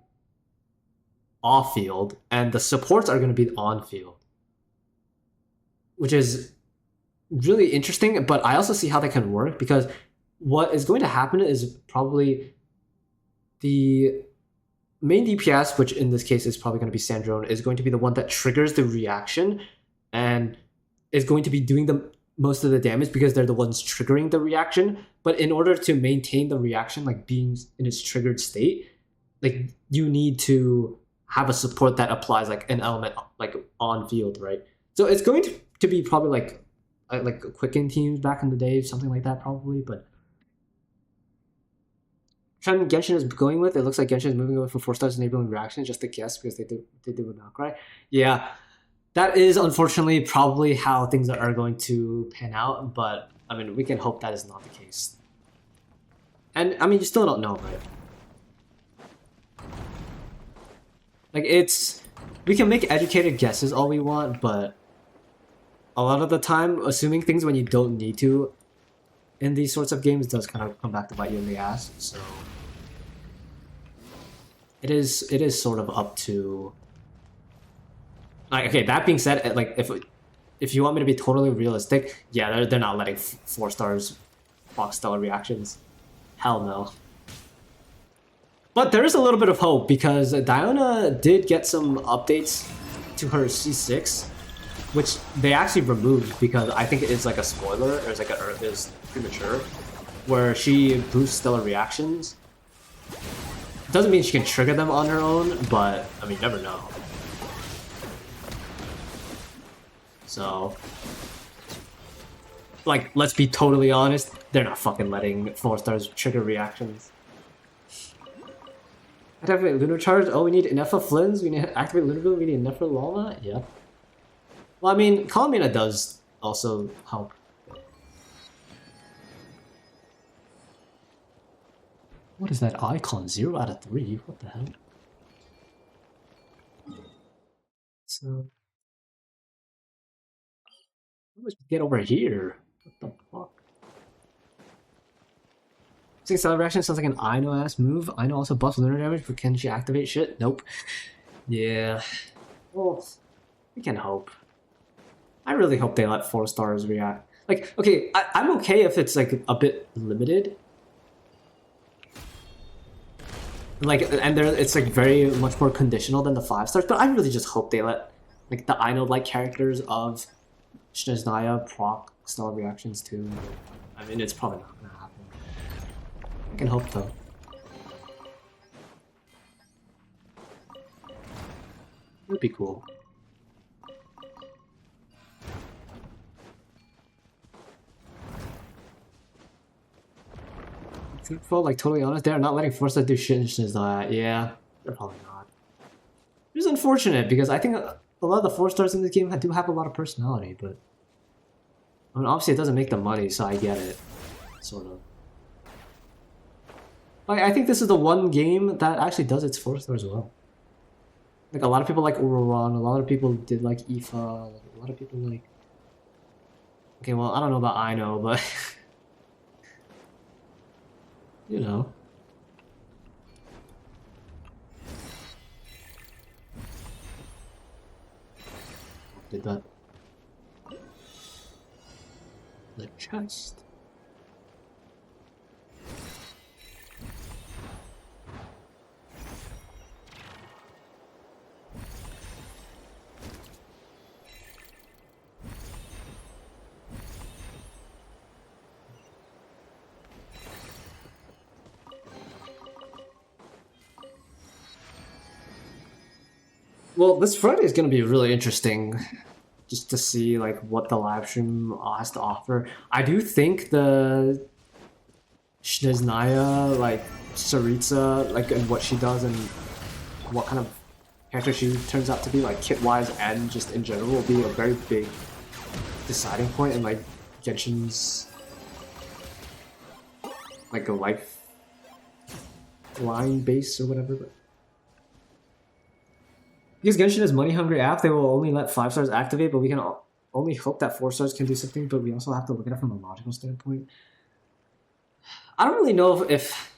[SPEAKER 1] off field and the supports are going to be on field, which is really interesting. But I also see how that can work, because what is going to happen is probably the main DPS, which in this case is probably going to be Sandrone, is going to be the one that triggers the reaction and is going to be doing the most of the damage because they're the ones triggering the reaction. But in order to maintain the reaction like being in its triggered state, like you need to have a support that applies like an element like on field, right? So it's going to be probably like Quicken teams back in the day, something like that probably. But trend Genshin is going with, it looks like Genshin is moving away from 4 stars enabling reactions, just a guess because they did with Outcry. Yeah. that is unfortunately probably how things are going to pan out, but I mean, we can hope that is not the case. And I mean, you still don't know, right? Like, we can make educated guesses all we want, but a lot of the time, assuming things when you don't need to in these sorts of games does kind of come back to bite you in the ass. So it is sort of up to, like, okay, that being said, like, if you want me to be totally realistic, yeah, they're not letting 4 stars box stellar reactions. Hell no. But there is a little bit of hope because Diona did get some updates to her C6, which they actually removed because I think it is like a spoiler, or it's like it is premature, where she boosts stellar reactions. Doesn't mean she can trigger them on her own, but I mean, you never know. So, like, let's be totally honest, they're not fucking letting 4 stars trigger reactions. Activate Lunar Charge. Oh, we need Ineffa Flins. We need to activate Lunar Bill. We need Ineffa Lala. Yeah. Well, I mean, Colomina does also help. What is that icon? 0 out of 3. What the hell? So, let's get over here. What the fuck? 6 stellar reaction sounds like an Ino ass move. Ino also buffs lunar damage, but can she activate shit? Nope. Yeah. Well, we can hope. I really hope they let 4 stars react. Like, okay, I'm okay if it's like a bit limited. Like, and it's like very much more conditional than the 5 stars, but I really just hope they let like the Ino-like characters of Snezhnaya proc stellar reactions too. I mean, it's probably not gonna happen. I can hope though. It would be cool. Truthful, like totally honest, they're not letting Forza do shit in Snezhnaya. Yeah, they're probably not. It's unfortunate because I think a lot of the 4 stars in this game do have a lot of personality, but I mean, obviously it doesn't make the money, so I get it, sort of. Like, I think this is the one game that actually does its 4 stars well. Like, a lot of people like Ururan, a lot of people did like Ifa, a lot of people like... Okay, well, I don't know about Ino, but... you know. Did that. The chest. Well, this Friday is going to be really interesting, just to see like what the live stream has to offer. I do think the Snezhnaya, like Saritsa, like and what she does and what kind of character she turns out to be, like kit-wise and just in general, will be a very big deciding point in like Genshin's like a life line base or whatever. But because Genshin is money hungry app, they will only let 5 stars activate, but we can only hope that 4 stars can do something, but we also have to look at it from a logical standpoint. I don't really know if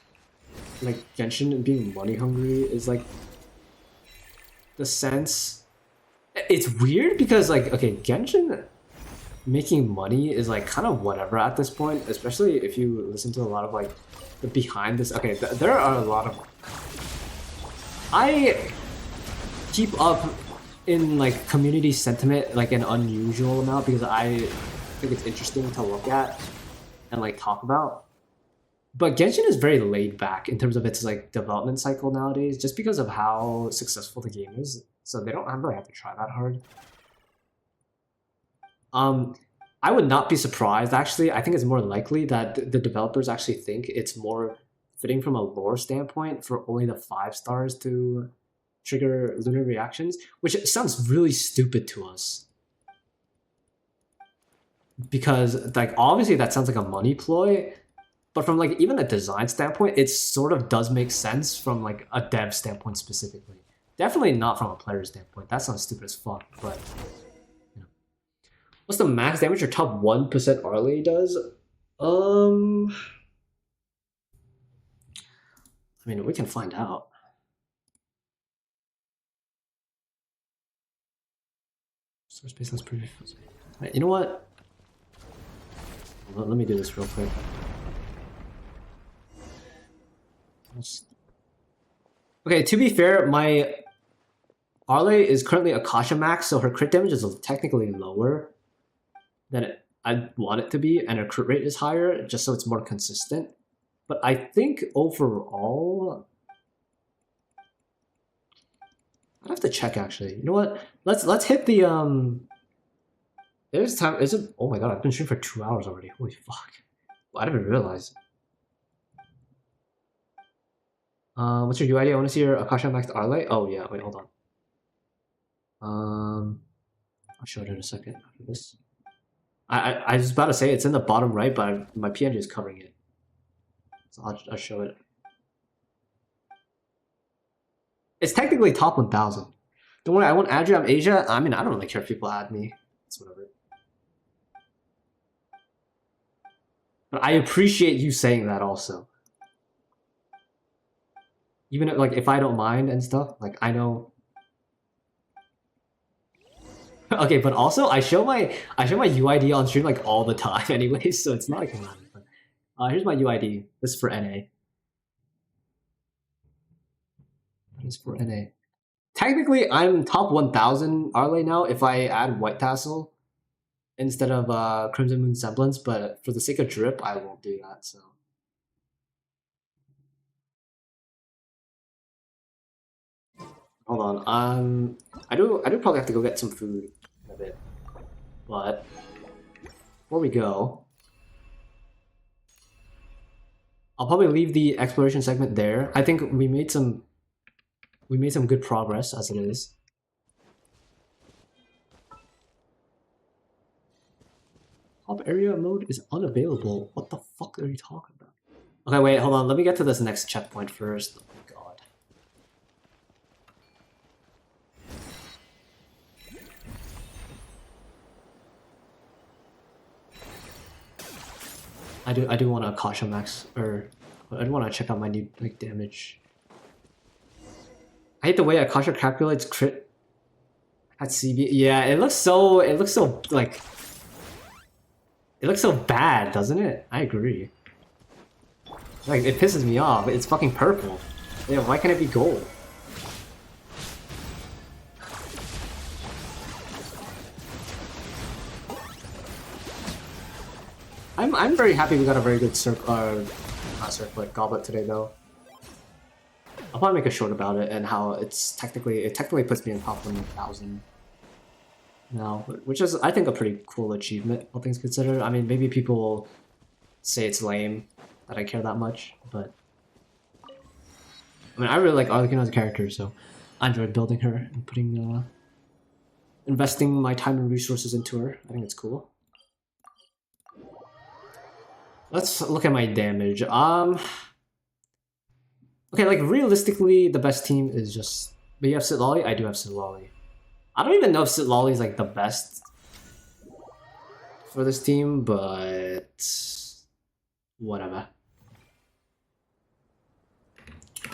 [SPEAKER 1] like Genshin being money hungry is like the sense. It's weird because like, okay, Genshin making money is like kind of whatever at this point, especially if you listen to a lot of like the behind this. Okay, there are a lot of... I keep up in like community sentiment like an unusual amount because I think it's interesting to look at and like talk about. But Genshin is very laid back in terms of its like development cycle nowadays, just because of how successful the game is. So they don't really have to try that hard. I would not be surprised actually. I think it's more likely that the developers actually think it's more fitting from a lore standpoint for only the 5 stars to trigger lunar reactions, which sounds really stupid to us. Because like obviously that sounds like a money ploy, but from like even a design standpoint, it sort of does make sense from like a dev standpoint specifically. Definitely not from a player standpoint. That sounds stupid as fuck, but you know. What's the max damage your top 1% Arley does? I mean, we can find out. Source base less preview. Right, you know what? Let me do this real quick. Okay, to be fair, my Arley is currently Akasha max, so her crit damage is technically lower than I'd want it to be, and her crit rate is higher, just so it's more consistent. But I think overall, I'd have to check actually. You know what? Let's hit the There's time. Is it? Oh my god! I've been streaming for 2 hours already. Holy fuck! Well, I didn't even realize. What's your UID? I want to see your Akasha Max Arley. Oh yeah. Wait, hold on. I'll show it in a second after this. I was about to say it's in the bottom right, but my PNG is covering it. So I'll show it. It's technically top 1,000. Don't worry, I won't add you. I'm Asia. I mean, I don't really care if people add me. It's whatever. But I appreciate you saying that also. Even if, like, if I don't mind and stuff, like I know. Okay, but also I show my UID on stream like all the time, anyways. So it's not like here's my UID. This is for NA. This is for NA. Technically, I'm top 1,000 Arley now if I add White Tassel instead of Crimson Moon Semblance, but for the sake of drip, I won't do that. So. Hold on. I do probably have to go get some food in a bit, but before we go, I'll probably leave the exploration segment there. I think we made some good progress as it is. Top area mode is unavailable. What the fuck are you talking about? Okay, wait, hold on. Let me get to this next checkpoint first. Oh my god. I do want to Akasha max, or I do want to check out my new like damage. I hate the way Akasha calculates crit at CB. Yeah, it looks so like it looks so bad, doesn't it? I agree. Like it pisses me off. It's fucking purple. Yeah, why can't it be gold? I'm very happy we got a very good not circlet goblet today though. I'll probably make a short about it and how it technically puts me in top 1,000 now, which is I think a pretty cool achievement, all things considered. I mean, maybe people will say it's lame that I care that much, but I mean, I really like Arlecchino as a character, so I enjoyed building her and putting investing my time and resources into her. I think it's cool. Let's look at my damage. Okay, like realistically, the best team is just. But you have Sitlolly? I do have Sitlolly. I don't even know if Sitlolly is like the best for this team, but whatever.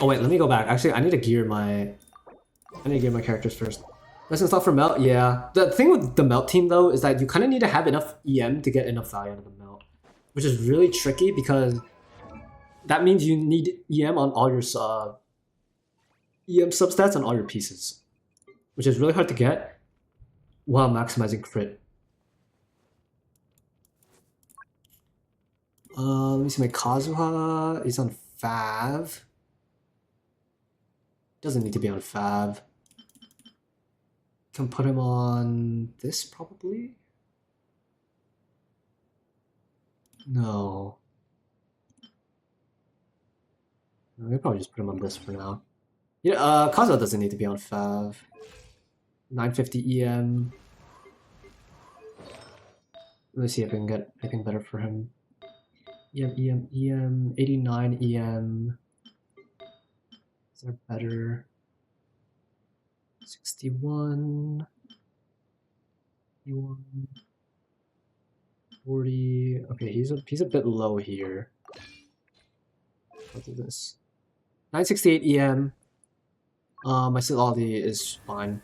[SPEAKER 1] Oh wait, let me go back. Actually, I need to gear my characters first. Lesson stuff for Melt, yeah. The thing with the Melt team though is that you kind of need to have enough EM to get enough value out of the Melt, which is really tricky because that means you need EM on all your EM substats on all your pieces, which is really hard to get while maximizing crit. Let me see, my Kazuha is on Fav. Doesn't need to be on Fav. Can put him on this probably? No. I'll probably just put him on this for now. Yeah, Kazuha doesn't need to be on Fav. 950 EM. Let me see if I can get anything better for him. EM, 89 EM. Is there better? 61. 51. 40. Okay, he's a bit low here. Let's do this. 968 EM. My Silali is fine.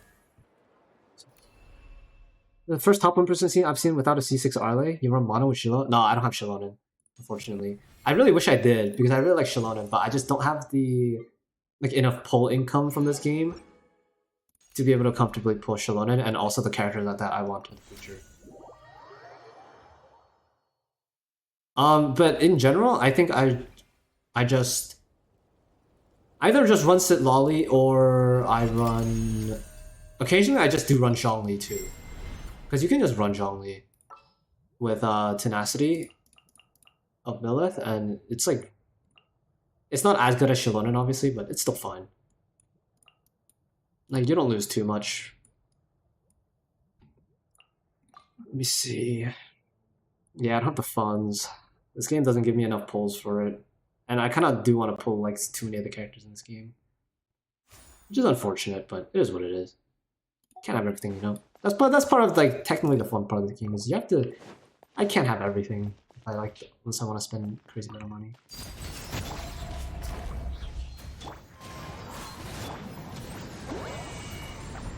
[SPEAKER 1] The first top 1% scene I've seen without a C6 Arle. You run mono with Shiloh? No, I don't have Shilonen, unfortunately. I really wish I did, because I really like Shilonen, but I just don't have the enough pull income from this game to be able to comfortably pull Shilonen and also the character that I want in the future. But in general, I think I just either just run Sit Lolly or I run. Occasionally, I just do run Zhongli too, because you can just run Zhongli with Tenacity of Lilith, and it's like it's not as good as Shilonen, obviously, but it's still fine. Like you don't lose too much. Let me see. Yeah, I don't have the funds. This game doesn't give me enough pulls for it. And I kind of do want to pull like too many of the characters in this game. Which is unfortunate, but it is what it is. Can't have everything, you know. That's part of like technically the fun part of the game is you have to. I can't have everything if I like unless I want to spend a crazy amount of money.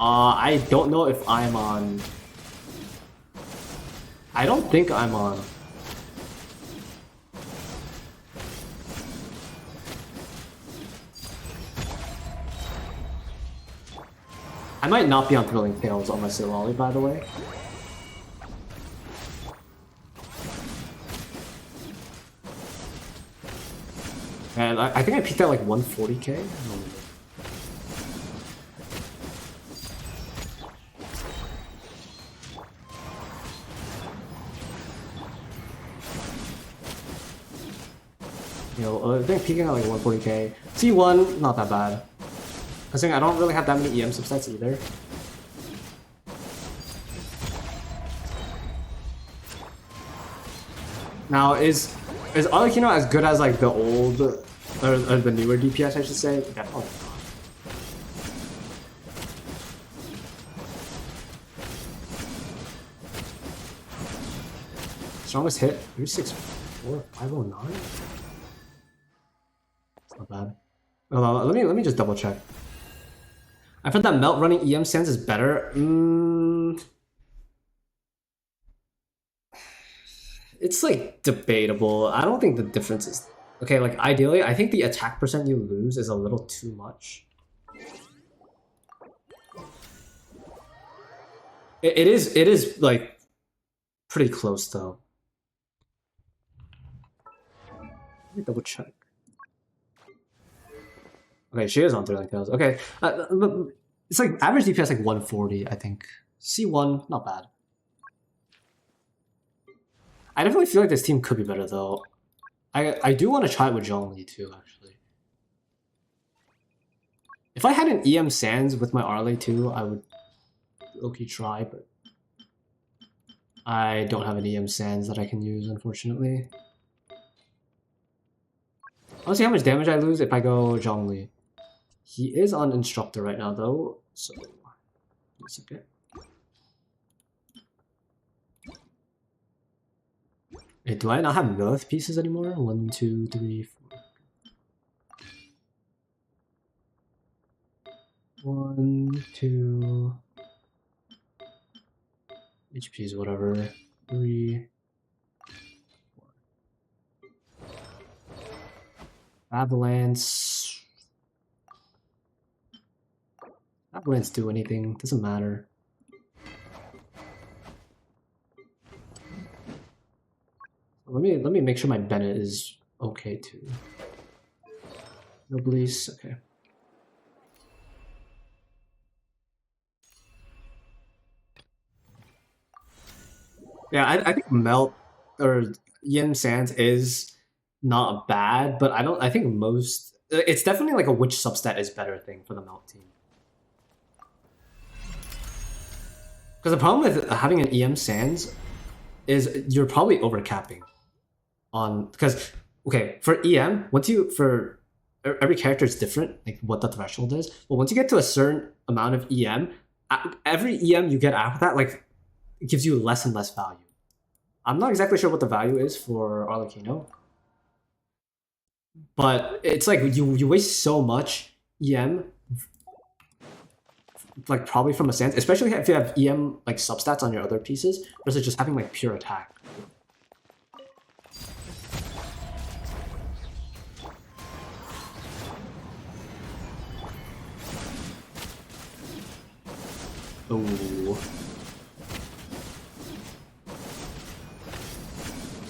[SPEAKER 1] I don't know if I'm on. I don't think I'm on. I might not be on Thrilling Tales on my Silali, by the way. And I think I peaked at like 140k. You know, I think peaking at like 140k. C1, not that bad. I think I don't really have that many EM subsets either. Now, is Arlecchino as good as like the old or the newer DPS? I should say. Definitely not. Strongest hit 364 509. It's not bad. Let me just double check. I've heard that Melt running EM Sands is better. It's like debatable. I don't think the difference is okay. Like ideally, I think the attack percent you lose is a little too much. It is like pretty close though. Let me double check. Okay, she is on Thrilling Tales. Okay, it's like average DPS like 140, I think. C1, not bad. I definitely feel like this team could be better though. I do want to try it with Zhongli too, actually. If I had an EM Sands with my Arle too, I would okay try, but I don't have an EM Sands that I can use, unfortunately. Let's see how much damage I lose if I go Zhongli. He is on Instructor right now though, so it's okay. Wait, do I not have Lilith pieces anymore? 1, 2, 3, 4. 1, 2. HPs, whatever. 3, 4. Avalanche. Avalanche do anything, doesn't matter. Let me make sure my Bennett is okay too. No police, okay. Yeah, I think Melt or Yin Sands is not bad, but I think most It's definitely like a which substat is better thing for the melt team. Because the problem with having an EM Sands is you're probably overcapping on, because okay, for EM, once you, for every character is different, like what the threshold is. But once you get to a certain amount of EM, every EM you get after that, like, it gives you less and less value. I'm not exactly sure what the value is for Arlecchino, but it's like you waste so much EM, like probably from a Sands, especially if you have EM like substats on your other pieces versus just having like pure attack. Ooh.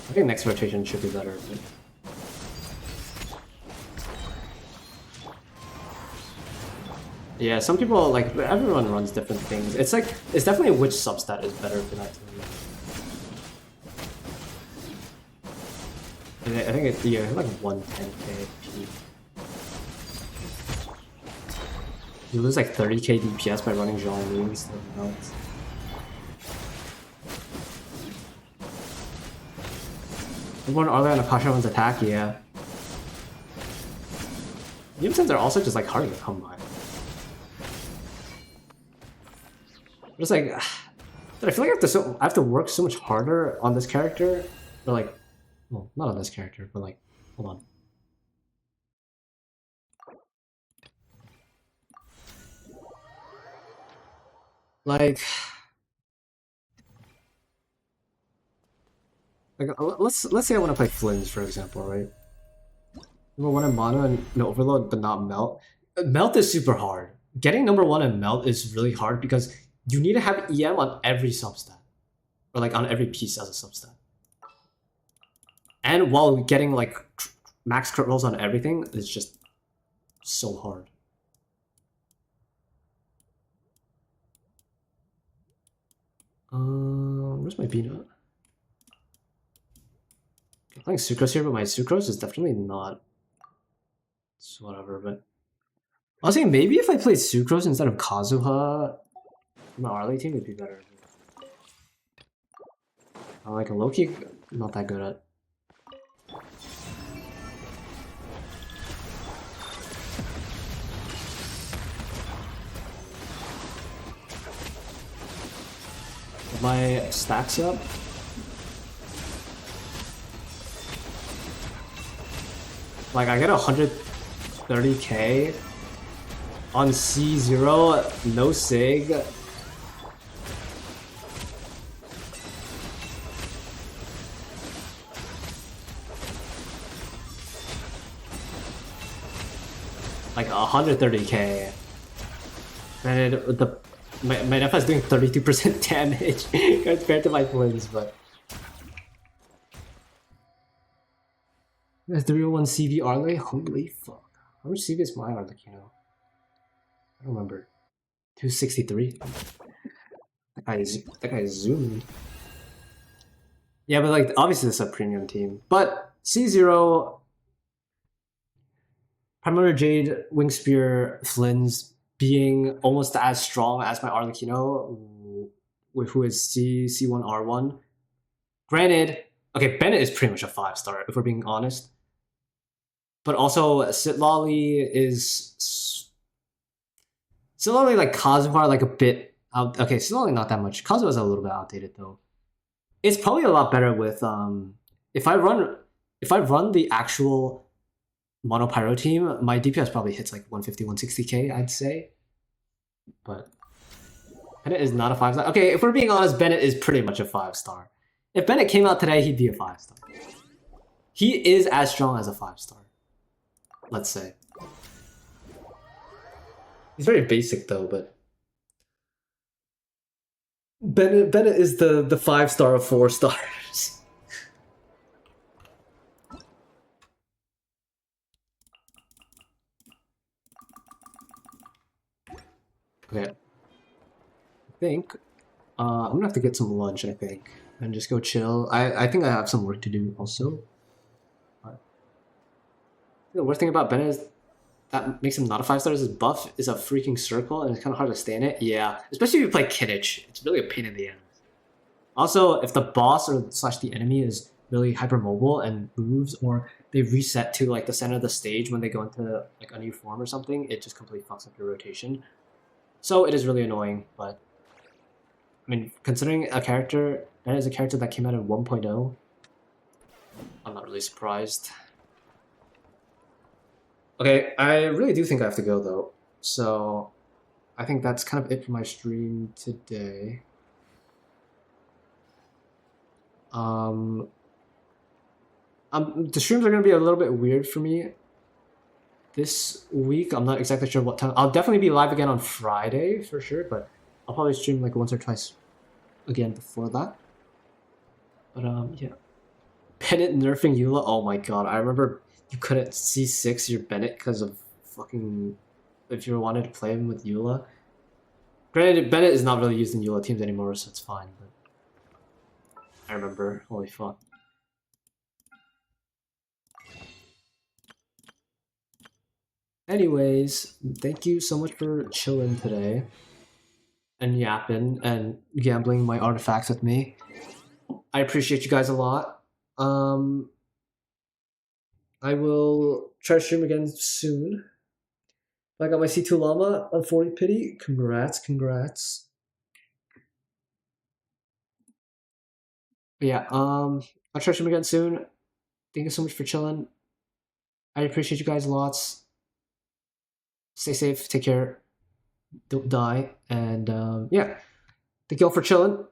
[SPEAKER 1] I think next rotation should be better. But... yeah, some people, like, everyone runs different things. It's like, it's definitely which substat is better for that team. I think it's, yeah, like 110k P. You lose like 30k DPS by running Jean-Louis instead of Melts. Everyone earlier on Akasha runs attack, yeah. Yimsens are also just like hard to come by. It's like, I feel like I have to work so much harder on this character, or like, well, not on this character, but like, hold on. Like let's say I want to play Flynn's, for example, right? Number one in mono and no overload, but not melt. Melt is super hard. Getting number one in melt is really hard because you need to have EM on every substat, or like on every piece as a substat. And while getting like max crit rolls on everything is just so hard. Where's my peanut? I'm playing Sucrose here, but my Sucrose is definitely not. It's whatever, but I was saying maybe if I played Sucrose instead of Kazuha, my Arlie team would be better. I like a Loki, not that good at. My stacks up. Like I get 130k on C0, no sig. Like 130k. And my F is doing 32% damage compared to my Flynn's, but there's 301 CV Arley. Holy fuck! How much CV is my Arley? You know, I don't remember. 263. That guy zoomed. Yeah, but like obviously it's a premium team, but C0, Primordial Jade, Wing Spear, Flynn's being almost as strong as my Arlecchino, who is C1 R1. Granted, okay, Bennett is pretty much a 5-star if we're being honest. But also Sitlali like Kazuha like a bit out. Okay, Sitlali not that much. Kazuha is a little bit outdated though. It's probably a lot better with if I run the actual Mono Pyro team, my DPS probably hits like 150, 160k, I'd say. But Bennett is not a 5-star. Okay, if we're being honest, Bennett is pretty much a 5-star. If Bennett came out today, he'd be a 5-star. He is as strong as a 5-star. Let's say. He's very basic though, but Bennett is the 5-star of 4 stars. Okay. I think I'm gonna have to get some lunch, I think, and just go chill. I think I have some work to do also. The worst thing about Bennett is that makes him not a 5-star is his buff is a freaking circle and it's kind of hard to stay in it. Yeah, especially if you play Kidditch, it's really a pain in the ass. Also, if the boss or slash the enemy is really hypermobile and moves, or they reset to like the center of the stage when they go into like a new form or something, it just completely fucks up your rotation. So it is really annoying, but I mean, considering a character that is a character that came out in 1.0, I'm not really surprised. Okay, I really do think I have to go though, so I think that's kind of it for my stream today. The streams are gonna be a little bit weird for me this week. I'm not exactly sure what time. I'll definitely be live again on Friday for sure, but I'll probably stream like once or twice again before that. But yeah. Bennett nerfing Eula. Oh my god, I remember you couldn't C6 your Bennett because of fucking if you wanted to play him with Eula. Granted, Bennett is not really used in Eula teams anymore, so it's fine. But I remember, holy fuck. Anyways, thank you so much for chilling today and yapping and gambling my artifacts with me. I appreciate you guys a lot. I will try to stream again soon. I got my C2 llama on 40 pity. Congrats. But yeah, I'll try to stream again soon. Thank you so much for chilling. I appreciate you guys lots. Stay safe, take care, don't die, and yeah. Thank you all for chilling.